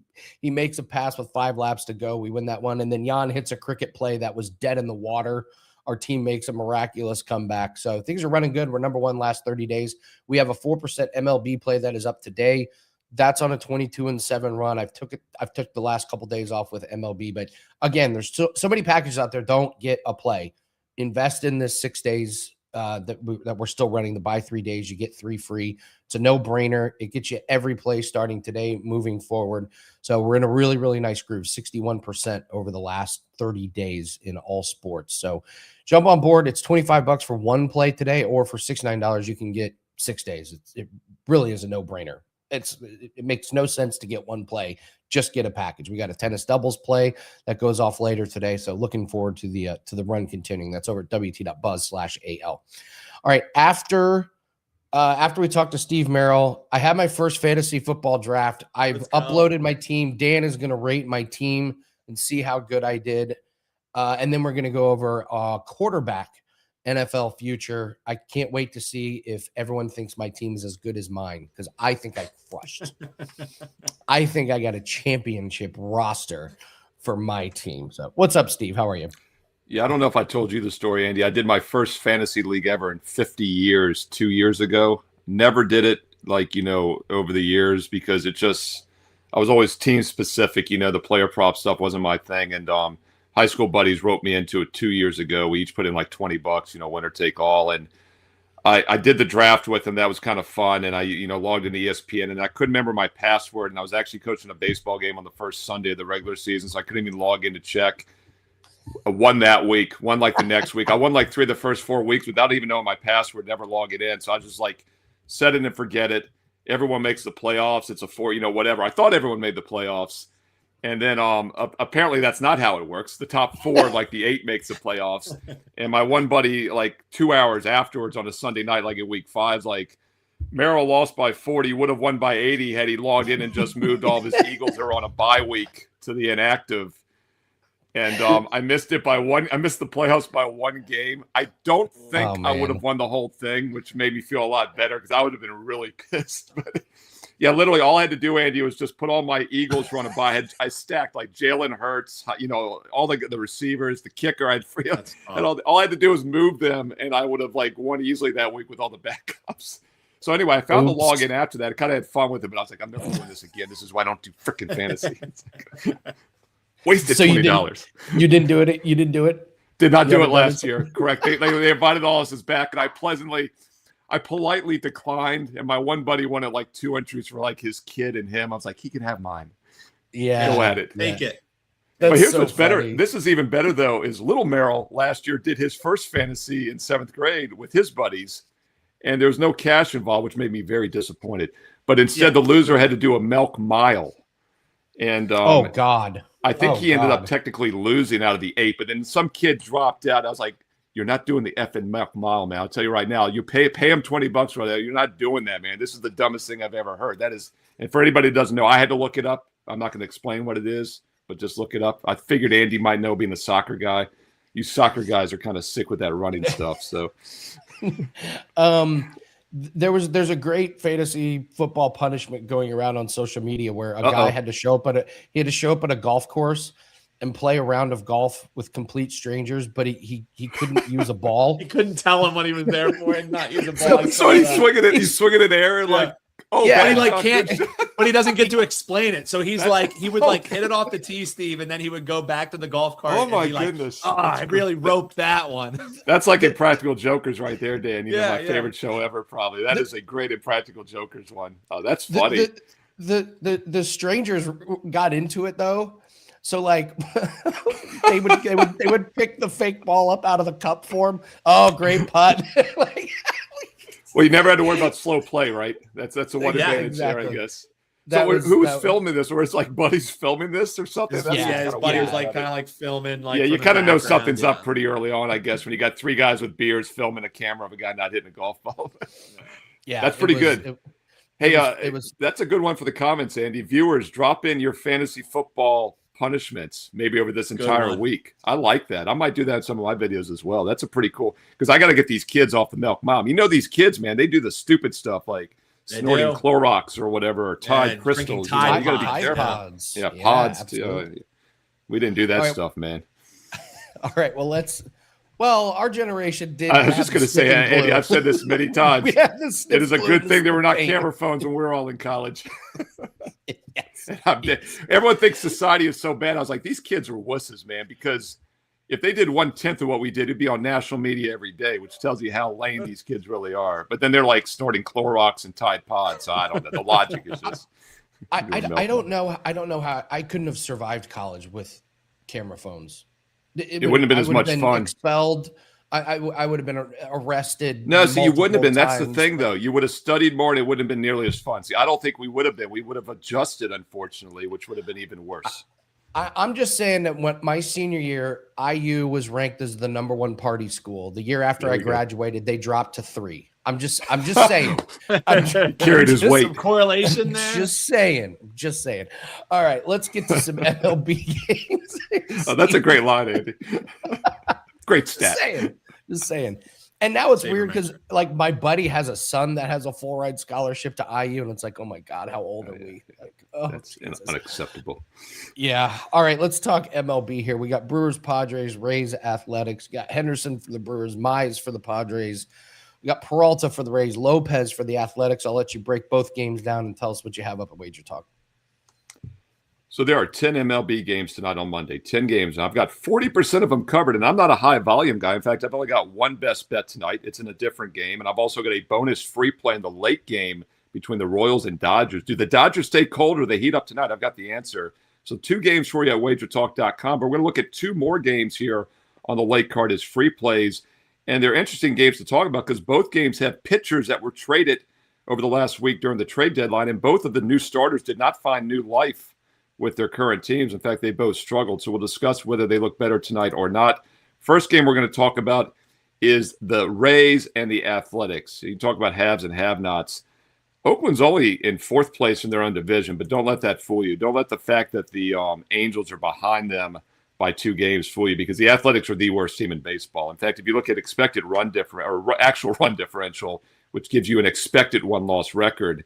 makes a pass with 5 laps to go. We win that one. And then Jan hits a cricket play that was dead in the water. Our team makes a miraculous comeback. So things are running good. We're number 1 last 30 days. We have a 4% MLB play that is up today. That's on a 22-7 run. I've took the last couple days off with MLB, but again, there's so many packages out there. Don't get a play. Invest in this 6 days. That we're still running. The buy 3 days, you get 3 free. It's a no-brainer. It gets you every play starting today, moving forward. So we're in a really, really nice groove, 61% over the last 30 days in all sports. So jump on board. It's $25 for 1 play today, or for $69, you can get 6 days. It really is a no-brainer. It makes no sense to get 1 play. Just get a package. We got a tennis doubles play that goes off later today. So looking forward to the run continuing. That's over at wt.buzz/AL. All right. After we talk to Steve Merril, I have my first fantasy football draft. I've uploaded my team. Dan is going to rate my team and see how good I did. And then we're going to go over quarterback NFL future. I can't wait to see if everyone thinks my team is as good as mine, because I think I crushed. I think I got a championship roster for my team. So what's up, Steve? How are you? Yeah, I don't know if I told you the story, Andy. I did my first fantasy league ever in 50 years 2 years ago. Never did it over the years, because I was always team specific. The player prop stuff wasn't my thing. And high school buddies roped me into it 2 years ago. We each put in like $20, winner take all. And I did the draft with them. That was kind of fun. And I, logged into ESPN, and I couldn't remember my password. And I was actually coaching a baseball game on the first Sunday of the regular season, so I couldn't even log in to check. I won that week, won like the next week. I won like 3 of the first 4 weeks without even knowing my password, never log it in. So I just like set it and forget it. Everyone makes the playoffs. It's a 4, whatever. I thought everyone made the playoffs. And then apparently that's not how it works. The top 4, like the 8 makes the playoffs. And my one buddy, like 2 hours afterwards on a Sunday night, like in week 5, like, Merril lost by 40, would have won by 80 had he logged in and just moved all of his Eagles that are on a bye week to the inactive. And I missed it by 1. I missed the playoffs by 1 game. I don't think I would have won the whole thing, which made me feel a lot better, because I would have been really pissed. But yeah, literally all I had to do, Andy, was just put all my Eagles for on a bye. I stacked like Jalen Hurts, all the receivers, the kicker. I had free. And all I had to do was move them, and I would have like won easily that week with all the backups. So anyway, I found Oops. the login after that. I kind of had fun with it, but I was like, I'm never doing this again. This is why I don't do freaking fantasy. Wasted $20. You didn't do it. You didn't do it. Did not do it last year. Correct. They invited all of us back, and I politely declined. And my one buddy wanted like 2 entries for like his kid and him. I was like, he can have mine. Yeah, go at it. Take it. But here's so what's better. funny. This is even better though. Is little Merril last year did his first fantasy in 7th grade with his buddies, and there was no cash involved, which made me very disappointed. But instead, the loser had to do a milk mile. And oh God. I think he ended up technically losing out of the 8, but then some kid dropped out. I was like, you're not doing the effing milk mile, man. I'll tell you right now, you pay him $20 for that. You're not doing that, man. This is the dumbest thing I've ever heard. That is, and for anybody who doesn't know, I had to look it up. I'm not going to explain what it is, but just look it up. I figured Andy might know, being a soccer guy. You soccer guys are kind of sick with that running stuff. So there's a great fantasy football punishment going around on social media where a guy had to show up at a golf course and play a round of golf with complete strangers, but he couldn't use a ball. He couldn't tell him what he was there for and not use a ball. So he's swinging it. He's swinging in the air and like, but he like can't. But he doesn't get to explain it. So he's like, he would like hit it off the tee, Steve, and then he would go back to the golf cart. Oh my and be goodness! Like, I really roped that one. That's like Impractical Jokers right there, Dan. You know, my favorite show ever, probably. That is a great Impractical Jokers one. Oh, that's funny. The strangers got into it though. So like they would pick the fake ball up out of the cup for him. Oh, great putt! Well, you never had to worry about slow play, right? That's the one advantage there, I guess. Who was filming this? Or it's like buddies filming this or something? His buddy was like kind of like filming. Like, you kind of know something's up pretty early on, I guess, when you got 3 guys with beers filming a camera of a guy not hitting a golf ball. Yeah, that's pretty good. That's a good one for the comments, Andy. Viewers, drop in your fantasy football punishments maybe over this entire week. I like that. I might do that in some of my videos as well. That's a pretty cool, because I got to get these kids off the milk mom. You know, these kids, man, they do the stupid stuff like snorting Clorox or whatever, or Tide crystals. You got to be careful. Pods. Yeah, pods too. We didn't do that stuff, man. All right, well, our generation did. I was just going to say, Andy, I've said this many times. It is a good thing there were not camera phones when we were all in college. Everyone thinks society is so bad. I was like, these kids are wusses, man, because if they did 1/10 of what we did, it'd be on national media every day, which tells you how lame these kids really are. But then they're like snorting Clorox and Tide Pods. So I don't know. The logic is just. I don't know how I couldn't have survived college with camera phones. It wouldn't have been as much fun. Expelled. I would have been arrested. No, see, you wouldn't have been. That's the thing, though. You would have studied more, and it wouldn't have been nearly as fun. See, I don't think we would have been. We would have adjusted, unfortunately, which would have been even worse. I'm just saying that when my senior year, IU was ranked as the #1 party school. The year after I graduated, they dropped to 3. I'm just saying. Carried his weight. Some correlation there. Just saying. All right, let's get to some MLB games. Oh, that's a great line, Andy. Great stat. Just saying. And now it's weird because like my buddy has a son that has a full ride scholarship to IU, and it's like, oh my God, how old are we? Like, that's unacceptable. Yeah. All right, let's talk MLB here. We got Brewers, Padres, Rays, Athletics. We got Henderson for the Brewers, Mize for the Padres. We got Peralta for the Rays, Lopez for the Athletics. I'll let you break both games down and tell us what you have up at WagerTalk. So there are 10 MLB games tonight on Monday, 10 games. And I've got 40% of them covered, and I'm not a high volume guy. In fact, I've only got one best bet tonight. It's in a different game, and I've also got a bonus free play in the late game between the Royals and Dodgers. Do the Dodgers stay cold or they heat up tonight? I've got the answer. So 2 games for you at WagerTalk.com, but we're going to look at 2 more games here on the late card as free plays, and they're interesting games to talk about because both games have pitchers that were traded over the last week during the trade deadline, and both of the new starters did not find new life with their current teams. In fact, they both struggled. So we'll discuss whether they look better tonight or not. First game we're going to talk about is the Rays and the Athletics. So you talk about haves and have-nots. Oakland's only in 4th place in their own division, but don't let that fool you. Don't let the fact that the Angels are behind them by 2 games fool you, because the Athletics are the worst team in baseball. In fact, if you look at expected run differential, or actual run differential, which gives you an expected one-loss record,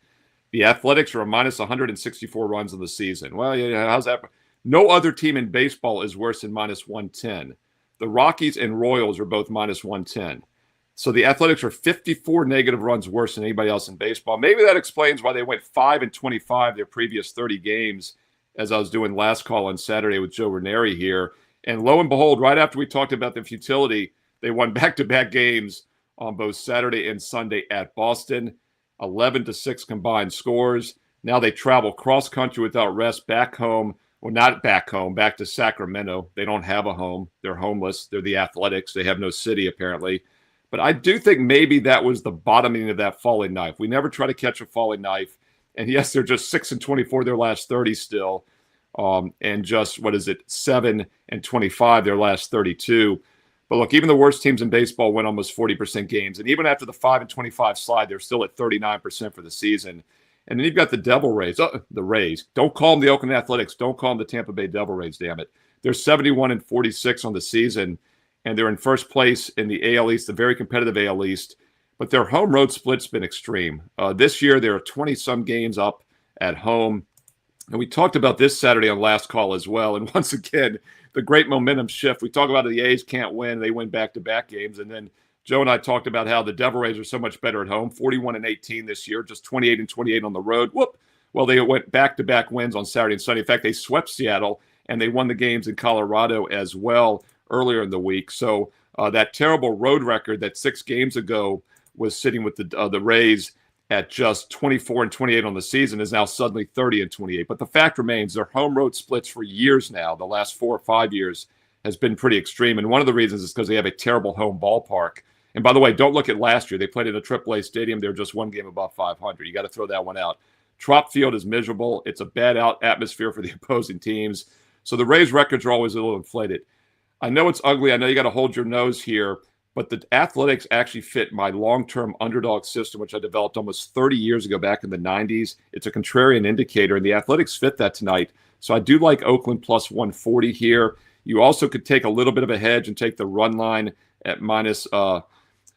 the Athletics are a minus 164 runs in the season. Well, yeah, how's that? No other team in baseball is worse than minus 110. The Rockies and Royals are both minus 110. So the Athletics are 54 negative runs worse than anybody else in baseball. Maybe that explains why they went 5-25 their previous 30 games, as I was doing last call on Saturday with Joe Ranieri here. And lo and behold, right after we talked about the futility, they won back-to-back games on both Saturday and Sunday at Boston, 11-6 combined scores. Now they travel cross-country without rest back home. Well, not back home, back to Sacramento. They don't have a home. They're homeless. They're the Athletics. They have no city, apparently. But I do think maybe that was the bottoming of that falling knife. We never try to catch a falling knife. And yes, they're just 6-24 their last 30 still. And just, 7-25 their last 32. But look, even the worst teams in baseball win almost 40% games. And even after the 5-25 slide, they're still at 39% for the season. And then you've got the Devil Rays. The Rays. Don't call them the Oakland Athletics. Don't call them the Tampa Bay Devil Rays, damn it. They're 71-46 on the season. And they're in first place in the AL East, the very competitive AL East. But their home road split's been extreme. This year, there are 20-some games up at home. And we talked about this Saturday on Last Call as well. And once again, the great momentum shift. We talk about the A's can't win. They win back-to-back games. And then Joe and I talked about how the Devil Rays are so much better at home, 41-18 this year, just 28-28 on the road. Whoop. Well, they went back-to-back wins on Saturday and Sunday. In fact, they swept Seattle, and they won the games in Colorado as well earlier in the week. So that terrible road record that 6 games ago was sitting with the Rays at just 24-28 on the season is now suddenly 30-28. But the fact remains, their home road splits for years now, the last 4 or 5 years, has been pretty extreme. And one of the reasons is because they have a terrible home ballpark. And by the way, don't look at last year. They played in a AAA stadium. They were just 1 game above 500. You got to throw that one out. Trop Field is miserable. It's a bad atmosphere for the opposing teams. So the Rays records are always a little inflated. I know it's ugly. I know you got to hold your nose here. But the Athletics actually fit my long-term underdog system, which I developed almost 30 years ago back in the 90s. It's a contrarian indicator, and the Athletics fit that tonight. So I do like Oakland plus 140 here. You also could take a little bit of a hedge and take the run line at minus, I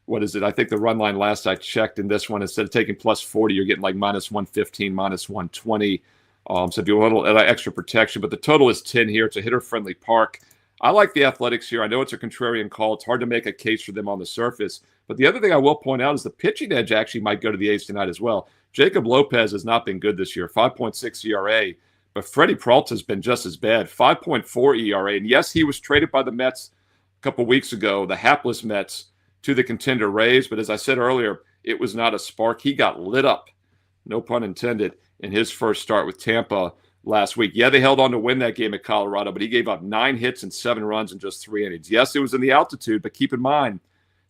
think the run line last I checked in this one, instead of taking plus 40, you're getting like minus 115, minus 120. So if you want a little extra protection, but the total is 10 here. It's a hitter-friendly park. I like the Athletics here. I know it's a contrarian call. It's hard to make a case for them on the surface. But the other thing I will point out is the pitching edge actually might go to the A's tonight as well. Jacob Lopez has not been good this year, 5.6 ERA. But Freddie Peralta has been just as bad, 5.4 ERA. And yes, he was traded by the Mets a couple weeks ago, the hapless Mets, to the Contender Rays. But as I said earlier, it was not a spark. He got lit up, no pun intended, in his first start with Tampa last week. Yeah, they held on to win that game at Colorado, but he gave up 9 hits and 7 runs in just 3 innings. Yes, it was in the altitude, but keep in mind,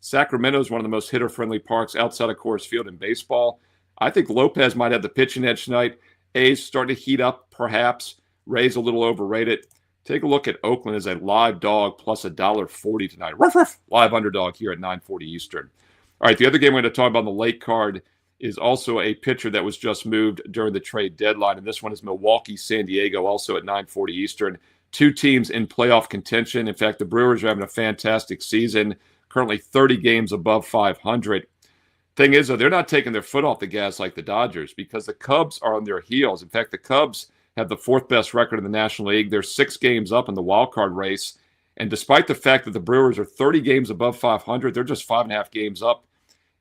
Sacramento is one of the most hitter-friendly parks outside of Coors Field in baseball. I think Lopez might have the pitching edge tonight. A's starting to heat up, perhaps. Rays a little overrated. Take a look at Oakland as a live dog plus $1.40 tonight. Ruff, ruff. Live underdog here at 9:40 Eastern. All right, the other game we're going to talk about on the late card is also a pitcher that was just moved during the trade deadline. And this one is Milwaukee-San Diego, also at 9:40 Eastern. 2 teams in playoff contention. In fact, the Brewers are having a fantastic season, currently 30 games above 500. Thing is, though, they're not taking their foot off the gas like the Dodgers because the Cubs are on their heels. In fact, the Cubs have the 4th best record in the National League. They're 6 games up in the wild card race. And despite the fact that the Brewers are 30 games above 500, they're just 5.5 games up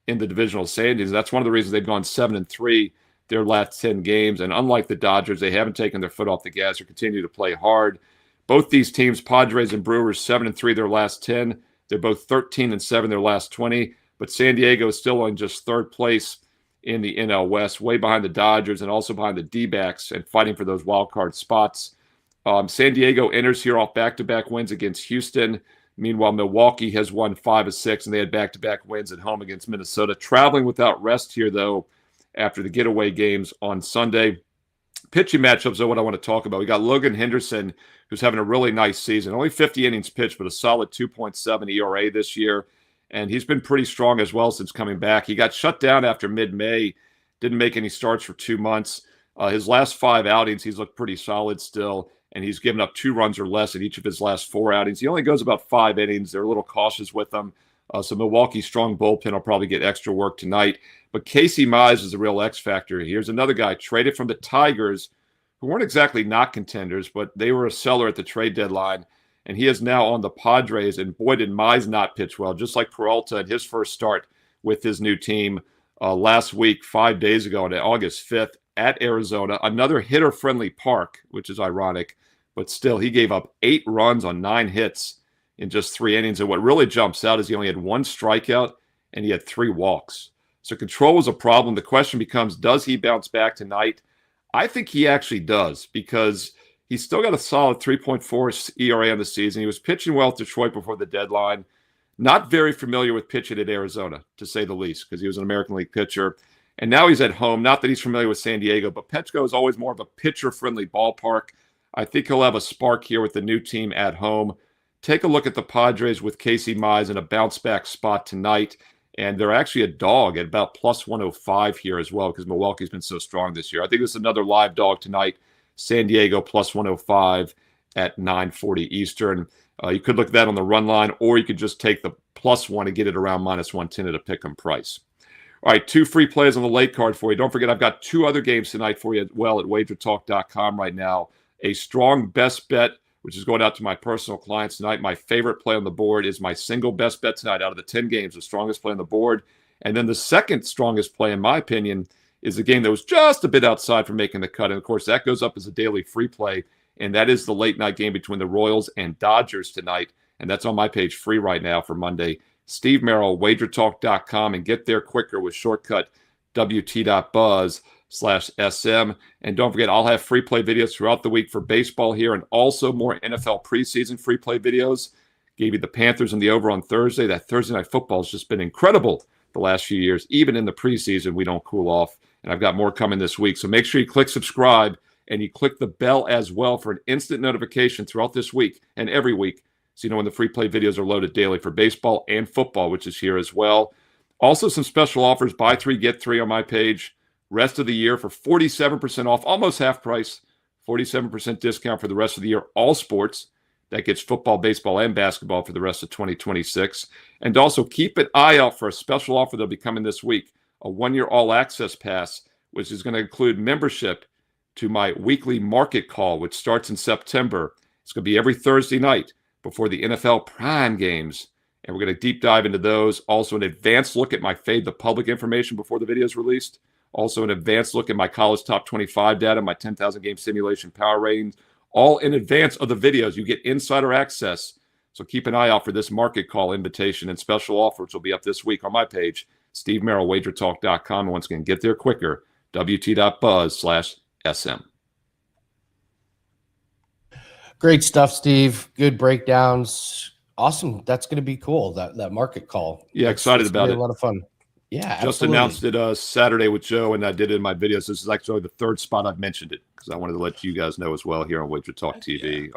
in the divisional standings. That's one of the reasons they've gone 7-3 their last 10 games. And unlike the Dodgers, they haven't taken their foot off the gas or continue to play hard. Both these teams, Padres and Brewers, 7-3 their last 10. They're both 13-7 their last 20. But San Diego is still in just 3rd place in the NL West, way behind the Dodgers and also behind the D-backs and fighting for those wild card spots. San Diego enters here off back-to-back wins against Houston. Meanwhile, Milwaukee has won 5 of 6, and they had back-to-back wins at home against Minnesota. Traveling without rest here, though, after the getaway games on Sunday. Pitching matchups are what I want to talk about. We got Logan Henderson, who's having a really nice season. Only 50 innings pitched, but a solid 2.7 ERA this year. And he's been pretty strong as well since coming back. He got shut down after mid-May, didn't make any starts for 2 months. His last 5 outings, he's looked pretty solid still. And he's given up 2 runs or less in each of his last 4 outings. He only goes about 5 innings. They're a little cautious with him. So Milwaukee's strong bullpen will probably get extra work tonight. But Casey Mize is a real X factor. Here's another guy traded from the Tigers, who weren't exactly not contenders, but they were a seller at the trade deadline. and he is now on the Padres. And boy, did Mize not pitch well, just like Peralta at his first start with his new team last week, 5 days ago on August 5th at Arizona. Another hitter-friendly park, which is ironic, but still, he gave up 8 runs on 9 hits in just 3 innings. And what really jumps out is he only had 1 strikeout and he had 3 walks. So control was a problem. The question becomes, does he bounce back tonight? I think he actually does, because he's still got a solid 3.4 ERA on the season. He was pitching well at Detroit before the deadline. Not very familiar with pitching at Arizona, to say the least, because he was an American League pitcher. And now he's at home. Not that he's familiar with San Diego, but Petco is always more of a pitcher-friendly ballpark. I think he'll have a spark here with the new team at home. Take a look at the Padres with Casey Mize in a bounce-back spot tonight. And they're actually a dog at about plus 105 here as well, because Milwaukee's been so strong this year. I think this is another live dog tonight. San Diego plus 105 at 9:40 Eastern. You could look at that on the run line, or you could just take the +1 and get it around minus 110 at a pick 'em price. All right, 2 free plays on the late card for you. Don't forget, I've got 2 other games tonight for you as well at WagerTalk.com right now. A strong best bet, which is going out to my personal clients tonight. My favorite play on the board is my single best bet tonight out of the 10 games, the strongest play on the board. And then the second strongest play, in my opinion, is the game that was just a bit outside from making the cut. And, of course, that goes up as a daily free play, and that is the late-night game between the Royals and Dodgers tonight. And that's on my page free right now for Monday. Steve Merril, WagerTalk.com, and get there quicker with shortcut WT.buzz/SM. And don't forget, I'll have free play videos throughout the week for baseball here, and also more NFL preseason free play videos. Gave you the Panthers and the over on Thursday. That Thursday night football has just been incredible the last few years. Even in the preseason, we don't cool off. And I've got more coming this week. So make sure you click subscribe and you click the bell as well for an instant notification throughout this week and every week, so you know when the free play videos are loaded daily for baseball and football, which is here as well. Also, some special offers, buy 3, get 3 on my page. Rest of the year for 47% off, almost half price, 47% discount for the rest of the year. All sports. That gets football, baseball, and basketball for the rest of 2026. And also keep an eye out for a special offer that'll be coming this week, a 1-year all-access pass, which is going to include membership to my weekly market call, which starts in September. It's going to be every Thursday night before the NFL prime games. And we're going to deep dive into those. Also, an advanced look at my Fade the Public information before the video is released. Also, an advanced look at my college top 25 data, my 10,000 game simulation power ratings, all in advance of the videos. You get insider access. So keep an eye out for this market call invitation, and special offers will be up this week on my page, Steve Merril, WagerTalk.com. And once again, get there quicker, WT.buzz/SM. Great stuff, Steve. Good breakdowns. Awesome. That's going to be cool, that market call. Yeah, excited about it. A lot of fun. Yeah, just absolutely. announced it Saturday with Joe, and I did it in my videos. This is actually the 3rd spot I've mentioned it, because I wanted to let you guys know as well here on WagerTalk TV.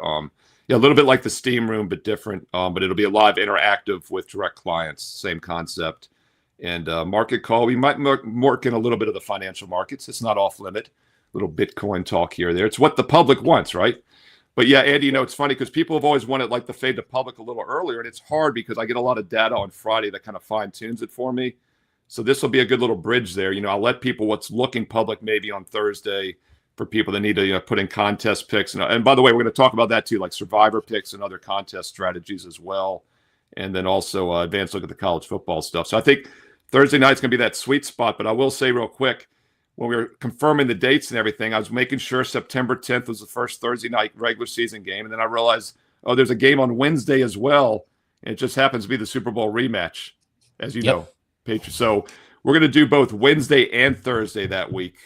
Yeah, a little bit like the Steam Room, but different. But it'll be a live interactive with direct clients, same concept. And market call, we might work in a little bit of the financial markets. It's not off limit. Little Bitcoin talk here or there. It's what the public wants, right? But yeah, Andy, you know, it's funny because people have always wanted like the Fade the Public a little earlier, and it's hard because I get a lot of data on Friday that kind of fine tunes it for me. So this will be a good little bridge there. You know, I'll let people what's looking public maybe on Thursday for people that need to put in contest picks. And by the way, we're going to talk about that too, like survivor picks and other contest strategies as well. And then also advanced look at the college football stuff. So I think Thursday night's going to be that sweet spot. But I will say real quick, when we were confirming the dates and everything, I was making sure September 10th was the first Thursday night regular season game. And then I realized, oh, there's a game on Wednesday as well. And it just happens to be the Super Bowl rematch, as you know, Patriots. So we're going to do both Wednesday and Thursday that week.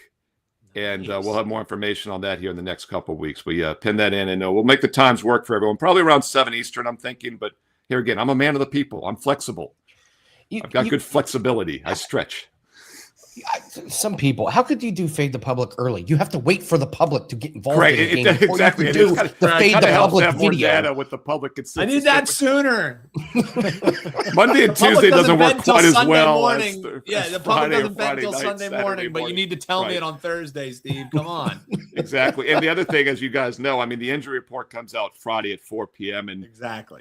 And we'll have more information on that here in the next couple of weeks. But yeah, pin that in, and we'll make the times work for everyone. Probably around 7 Eastern, I'm thinking. But here again, I'm a man of the people. I'm flexible. I've got good flexibility. I stretch. Some people, how could you do Fade the Public early? You have to wait for the public to get involved in the game. Exactly. You do the Fade the Public have more video. data with the public. I need that sooner. Monday and Tuesday doesn't work quite as well. Morning. The public doesn't bet until Sunday morning, but you need to tell me it on Thursday, Steve. Come on. Exactly. And the other thing, as you guys know, I mean, the injury report comes out Friday at 4 p.m. And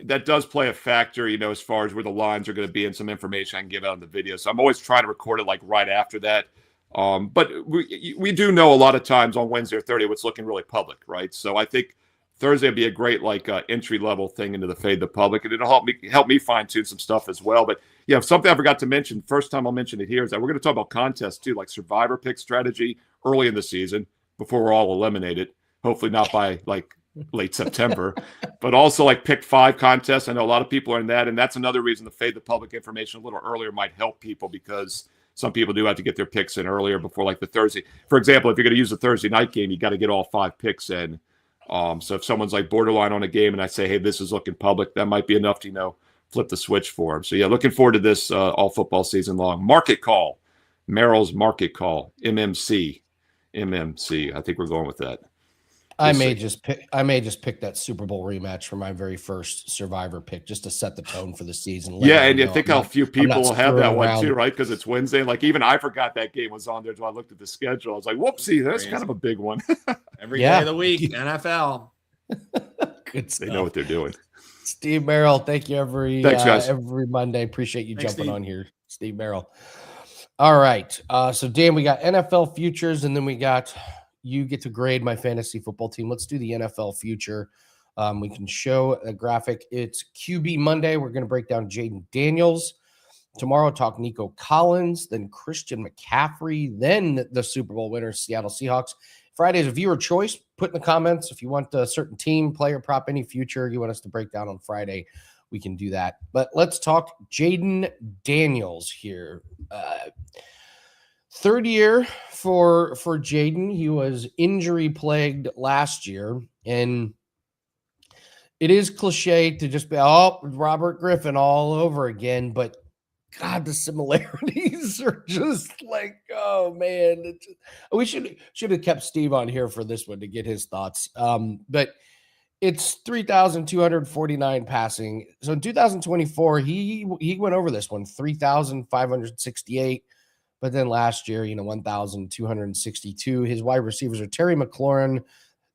that does play a factor, you know, as far as where the lines are going to be and some information I can give out on the video. So I'm always trying to record it like right after that. But we do know a lot of times on Wednesday or Thursday what's looking really public, right? So I think Thursday would be a great entry level thing into the Fade the Public, and it'll help me fine tune some stuff as well. But yeah, something I forgot to mention. First time I'll mention it here is that we're going to talk about contests too, like survivor pick strategy early in the season before we're all eliminated. Hopefully not by late September, but also pick 5 contests. I know a lot of people are in that, and that's another reason the Fade the Public information a little earlier might help people, because some people do have to get their picks in earlier before the Thursday. For example, if you're going to use a Thursday night game, you got to get all 5 picks in. So if someone's borderline on a game and I say, hey, this is looking public, that might be enough to, flip the switch for them. So yeah, looking forward to this all football season long. Market call, Merrill's market call, MMC. I think we're going with that. I may just pick that Super Bowl rematch for my very first survivor pick, just to set the tone for the season. Yeah, and I think how few people will have that one too, right? Because it's Wednesday. Even I forgot that game was on there until I looked at the schedule. I was like, whoopsie, that's kind of a big one. Every day of the week, NFL. Good stuff. They know what they're doing. Steve Merril, thank you Thanks, guys. every Monday. Appreciate you jumping Steve. on here, Steve Merril. All right. So Dan, we got NFL futures, and then we got you get to grade my fantasy football team. Let's do the NFL future. We can show a graphic. It's QB Monday. We're going to break down Jayden Daniels. Tomorrow, talk Nico Collins, then Christian McCaffrey, then the Super Bowl winners, Seattle Seahawks. Friday is a viewer choice. Put in the comments if you want a certain team, player prop, any future you want us to break down on Friday. We can do that. But let's talk Jayden Daniels here. Third year for Jayden. He was injury plagued last year, and it is cliche to just be Robert Griffin all over again, but God, the similarities are just oh man. We should have kept Steve on here for this one to get his thoughts. But it's 3,249 passing. So in 2024, he went over this one, 3,568. But then last year, 1,262. His wide receivers are Terry McLaurin.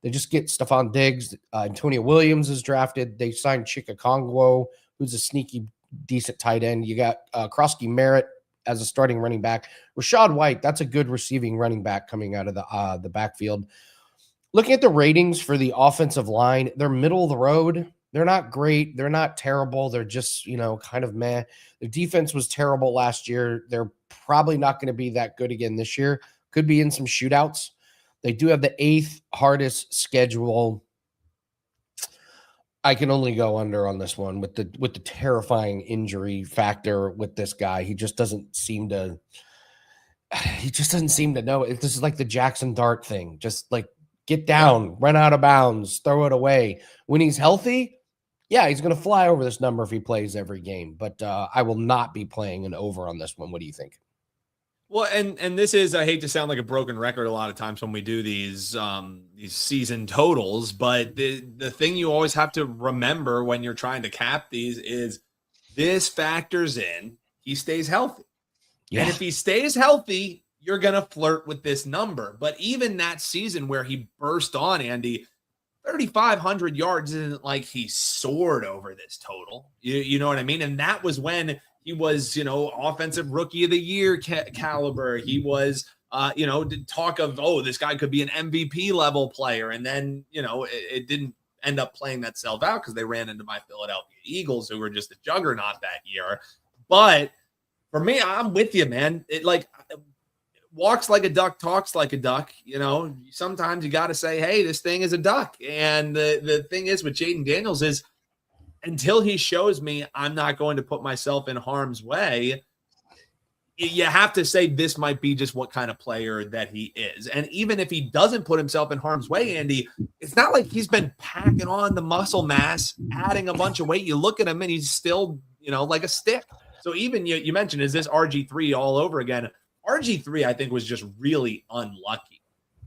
They just get Stephon Diggs. Antonio Williams is drafted. They signed Chika Kongwo, who's a sneaky, decent tight end. You got Krosky Merritt as a starting running back. Rashad White, that's a good receiving running back coming out of the backfield. Looking at the ratings for the offensive line, they're middle of the road. They're not great. They're not terrible. They're just, kind of meh. The defense was terrible last year. They're probably not going to be that good again this year. Could be in some shootouts. They do have the 8th hardest schedule. I can only go under on this one with the terrifying injury factor with this guy. He just doesn't seem to know. This is like the Jackson Dart thing. Just get down, run out of bounds, throw it away. When he's healthy, yeah, he's going to fly over this number if he plays every game. But I will not be playing an over on this one. What do you think? Well, and this is, I hate to sound like a broken record a lot of times when we do these season totals, but the thing you always have to remember when you're trying to cap these is this factors in he stays healthy. Yeah. And if he stays healthy, you're going to flirt with this number. But even that season where he burst on, Andy, 3,500 yards isn't like he soared over this total. You know what I mean? And that was when he was, offensive rookie of the year caliber. He was, talk of, this guy could be an MVP level player. And then, it didn't end up playing that self out because they ran into my Philadelphia Eagles, who were just a juggernaut that year. But for me, I'm with you, man. It walks like a duck, talks like a duck. Sometimes you got to say, hey, this thing is a duck. And the thing is with Jayden Daniels is, until he shows me I'm not going to put myself in harm's way, you have to say this might be just what kind of player that he is. And even if he doesn't put himself in harm's way, Andy, it's not like he's been packing on the muscle mass, adding a bunch of weight. You look at him and he's still, like a stick. So even you mentioned, is this RG3 all over again? RG3, I think, was just really unlucky.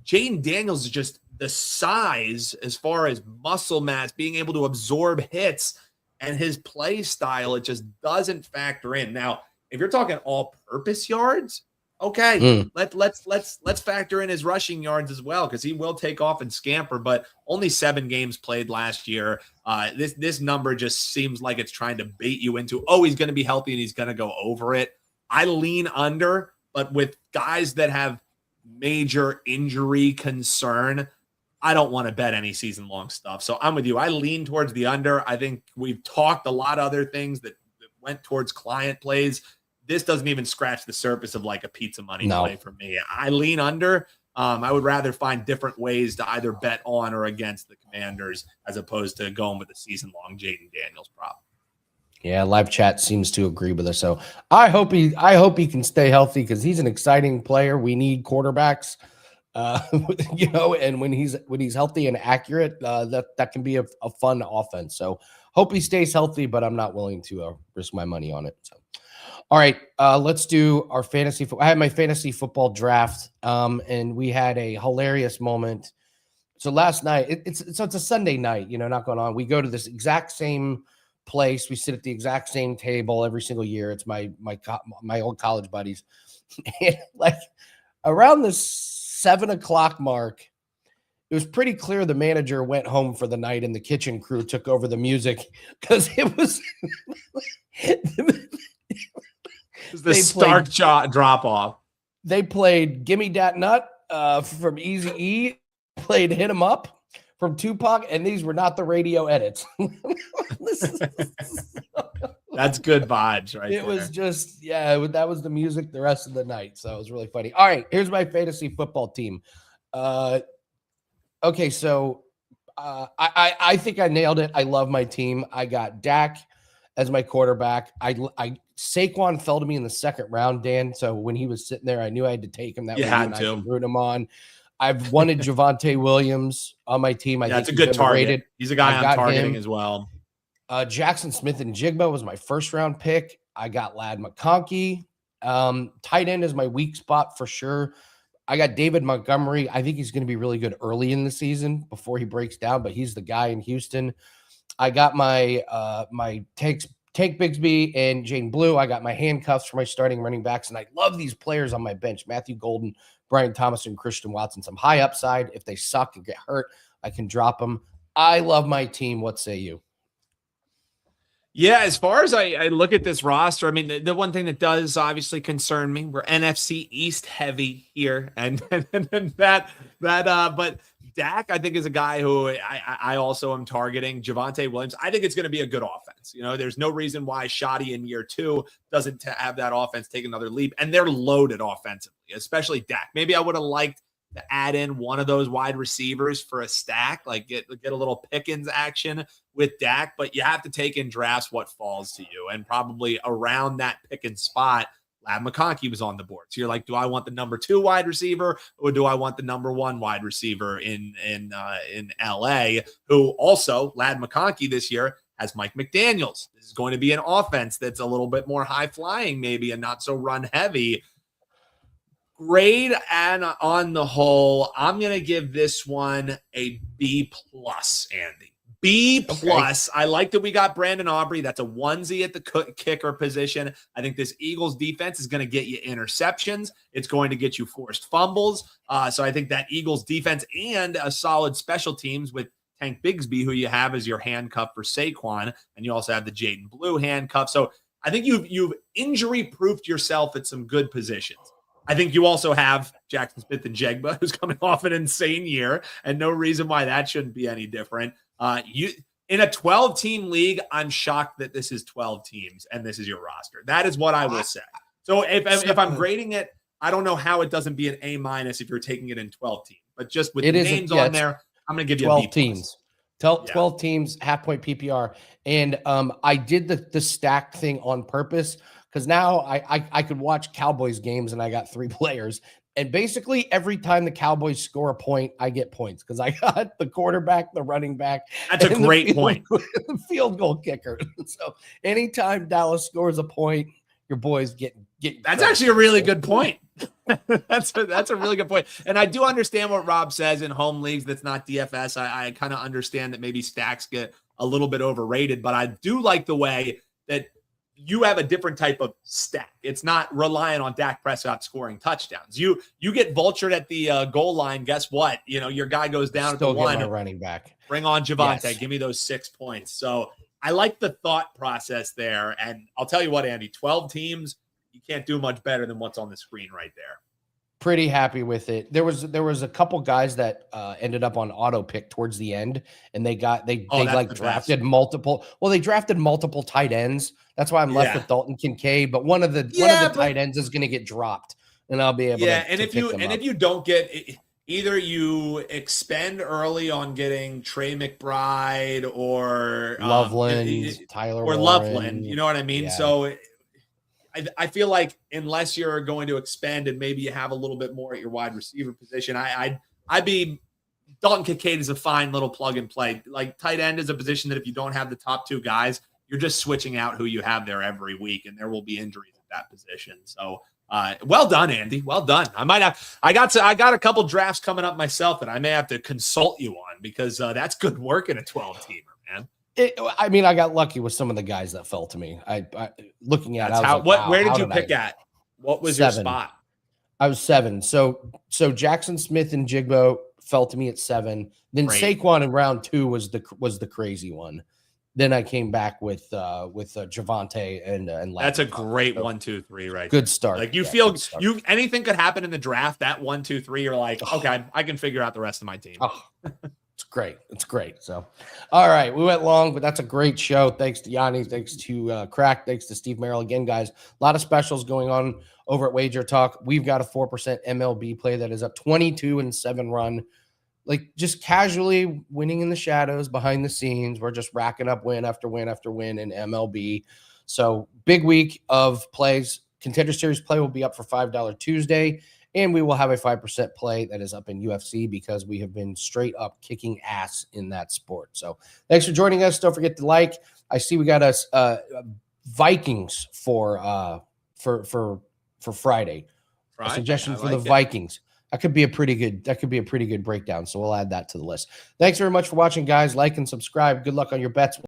Jayden Daniels is just the size as far as muscle mass, being able to absorb hits, and his play style, it just doesn't factor in. Now, if you're talking all-purpose yards, okay, let's factor in his rushing yards as well, because he will take off and scamper, but only 7 games played last year. This number just seems like it's trying to bait you into, he's going to be healthy and he's going to go over it. I lean under, but with guys that have major injury concern, I don't want to bet any season-long stuff. So I'm with you. I lean towards the under. I think we've talked a lot of other things that went towards client plays. This doesn't even scratch the surface of like a pizza money play for me. I lean under. I would rather find different ways to either bet on or against the Commanders as opposed to going with the season-long Jayden Daniels prop. Yeah, live chat seems to agree with us. So I hope he can stay healthy because he's an exciting player. We need quarterbacks, and when he's healthy and accurate, that can be a fun offense. So hope he stays healthy, but I'm not willing to risk my money on it. So, all right, let's do our fantasy. I had my fantasy football draft, and we had a hilarious moment. So last night, it's a Sunday night, not going on. We go to this exact same place. We sit at the exact same table every single year. It's my old college buddies. And like around the 7:00 mark, it was pretty clear the manager went home for the night and the kitchen crew took over the music because it was the stark drop off. They played "Gimme Dat Nut" from Eazy-E, played "Hit 'Em Up" from Tupac, and these were not the radio edits. That's good vibes, right? It was just, that was the music the rest of the night. So it was really funny. All right, here's my fantasy football team. Okay, so I think I nailed it. I love my team. I got Dak as my quarterback. Saquon fell to me in the second round, Dan. So when he was sitting there, I knew I had to take him. That way I could root him on. I've wanted Javonte Williams on my team. I think it's a good target. Rated. He's a guy I'm targeting as well. Jackson Smith and Jigba was my first round pick. I got Ladd McConkey. Tight end is my weak spot for sure. I got David Montgomery. I think he's going to be really good early in the season before he breaks down, but he's the guy in Houston. I got my Tank Bigsby and Jayden Blue. I got my handcuffs for my starting running backs, and I love these players on my bench. Matthew Golden, Brian Thomas, and Christian Watson. Some high upside. If they suck and get hurt, I can drop them. I love my team. What say you? Yeah, as far as I look at this roster, I mean, the one thing that does obviously concern me, we're NFC East heavy here, and but Dak, I think, is a guy who I also am targeting. Javonte Williams, I think it's going to be a good offense. There's no reason why Shoddy in year 2 doesn't have that offense take another leap, and they're loaded offensively, especially Dak. Maybe I would have liked to add in one of those wide receivers for a stack, like get a little Pickens action with Dak, but you have to take in drafts what falls to you. And probably around that Pickens spot, Ladd McConkey was on the board. So you're like, do I want the number 2 wide receiver or do I want the number 1 wide receiver in LA, who also Ladd McConkey this year has Mike McDaniels. This is going to be an offense that's a little bit more high flying, maybe, and not so run heavy. Grade, and on the whole, I'm going to give this one a B+, Andy. B+. Okay. I like that we got Brandon Aubrey. That's a onesie at the kicker position. I think this Eagles defense is going to get you interceptions. It's going to get you forced fumbles. So I think that Eagles defense and a solid special teams with Tank Bigsby, who you have as your handcuff for Saquon, and you also have the Jayden Blue handcuff. So I think you've injury-proofed yourself at some good positions. I think you also have Jackson Smith and Jigba, who's coming off an insane year, and no reason why that shouldn't be any different. In a 12-team league, I'm shocked that this is 12 teams and this is your roster. That is what I will say. So if I'm grading it, I don't know how it doesn't be an A- if you're taking it in 12 teams. But just with the names on there, I'm going to give you 12 a B+. teams. 12 teams, half-point PPR. And I did the stack thing on purpose because now I could watch Cowboys games and I got 3 players. And basically every time the Cowboys score a point, I get points because I got the quarterback, the running back. That's a great point. The field goal kicker. So anytime Dallas scores a point, your boys get. That's actually a really good point. That's a really good point. And I do understand what Rob says in home leagues. That's not DFS. I kind of understand that maybe stacks get a little bit overrated, but I do like the way that you have a different type of stack. It's not relying on Dak Prescott scoring touchdowns. You get vultured at the goal line. Guess what? Your guy goes down Still at the 1. My running back. Bring on Javonte. Yes. Give me those 6 points. So I like the thought process there. And I'll tell you what, Andy, 12 teams, you can't do much better than what's on the screen right there. Pretty happy with it. There was a couple guys that ended up on auto pick towards the end, and they like drafted multiple. Well, they drafted multiple tight ends. That's why I'm left with Dalton Kincaid. But one of the tight ends is going to get dropped, and I'll be able to. Yeah, and if you don't get either, you expend early on getting Trey McBride or Loveland, Tyler or Warren. Loveland. You know what I mean? Yeah. So. I feel like unless you're going to expend and maybe you have a little bit more at your wide receiver position, I'd be Dalton Kincaid is a fine little plug and play. Like tight end is a position that if you don't have the top two guys, you're just switching out who you have there every week, and there will be injuries at that position. So well done, Andy. Well done. I got a couple drafts coming up myself that I may have to consult you on because that's good work in a 12-teamer, man. I got lucky with some of the guys that fell to me. I looking at where did you pick at? What was 7. Your spot? I was 7. So Jackson Smith and Jigbo fell to me at 7. Then Saquon in round 2 was the crazy one. Then I came back with Javonte and that's a great 1, 2, 3 right. Good start. Like you feel anything could happen in the draft. That 1, 2, 3, you're like, okay, I can figure out the rest of my team. It's great. So, all right, we went long, but that's a great show. Thanks to Gianni, thanks to Crack, thanks to Steve Merril again, guys. A lot of specials going on over at Wager Talk. We've got a 4% MLB play that is up 22-7 run, like just casually winning in the shadows behind the scenes. We're just racking up win after win after win in MLB. So big week of plays. Contender Series play will be up for $5 Tuesday. And we will have a 5% play that is up in UFC because we have been straight up kicking ass in that sport. So thanks for joining us. Don't forget to like. I see we got us Vikings for Friday. A suggestion for the Vikings. That could be a pretty good breakdown. So we'll add that to the list. Thanks very much for watching, guys. Like and subscribe. Good luck on your bets.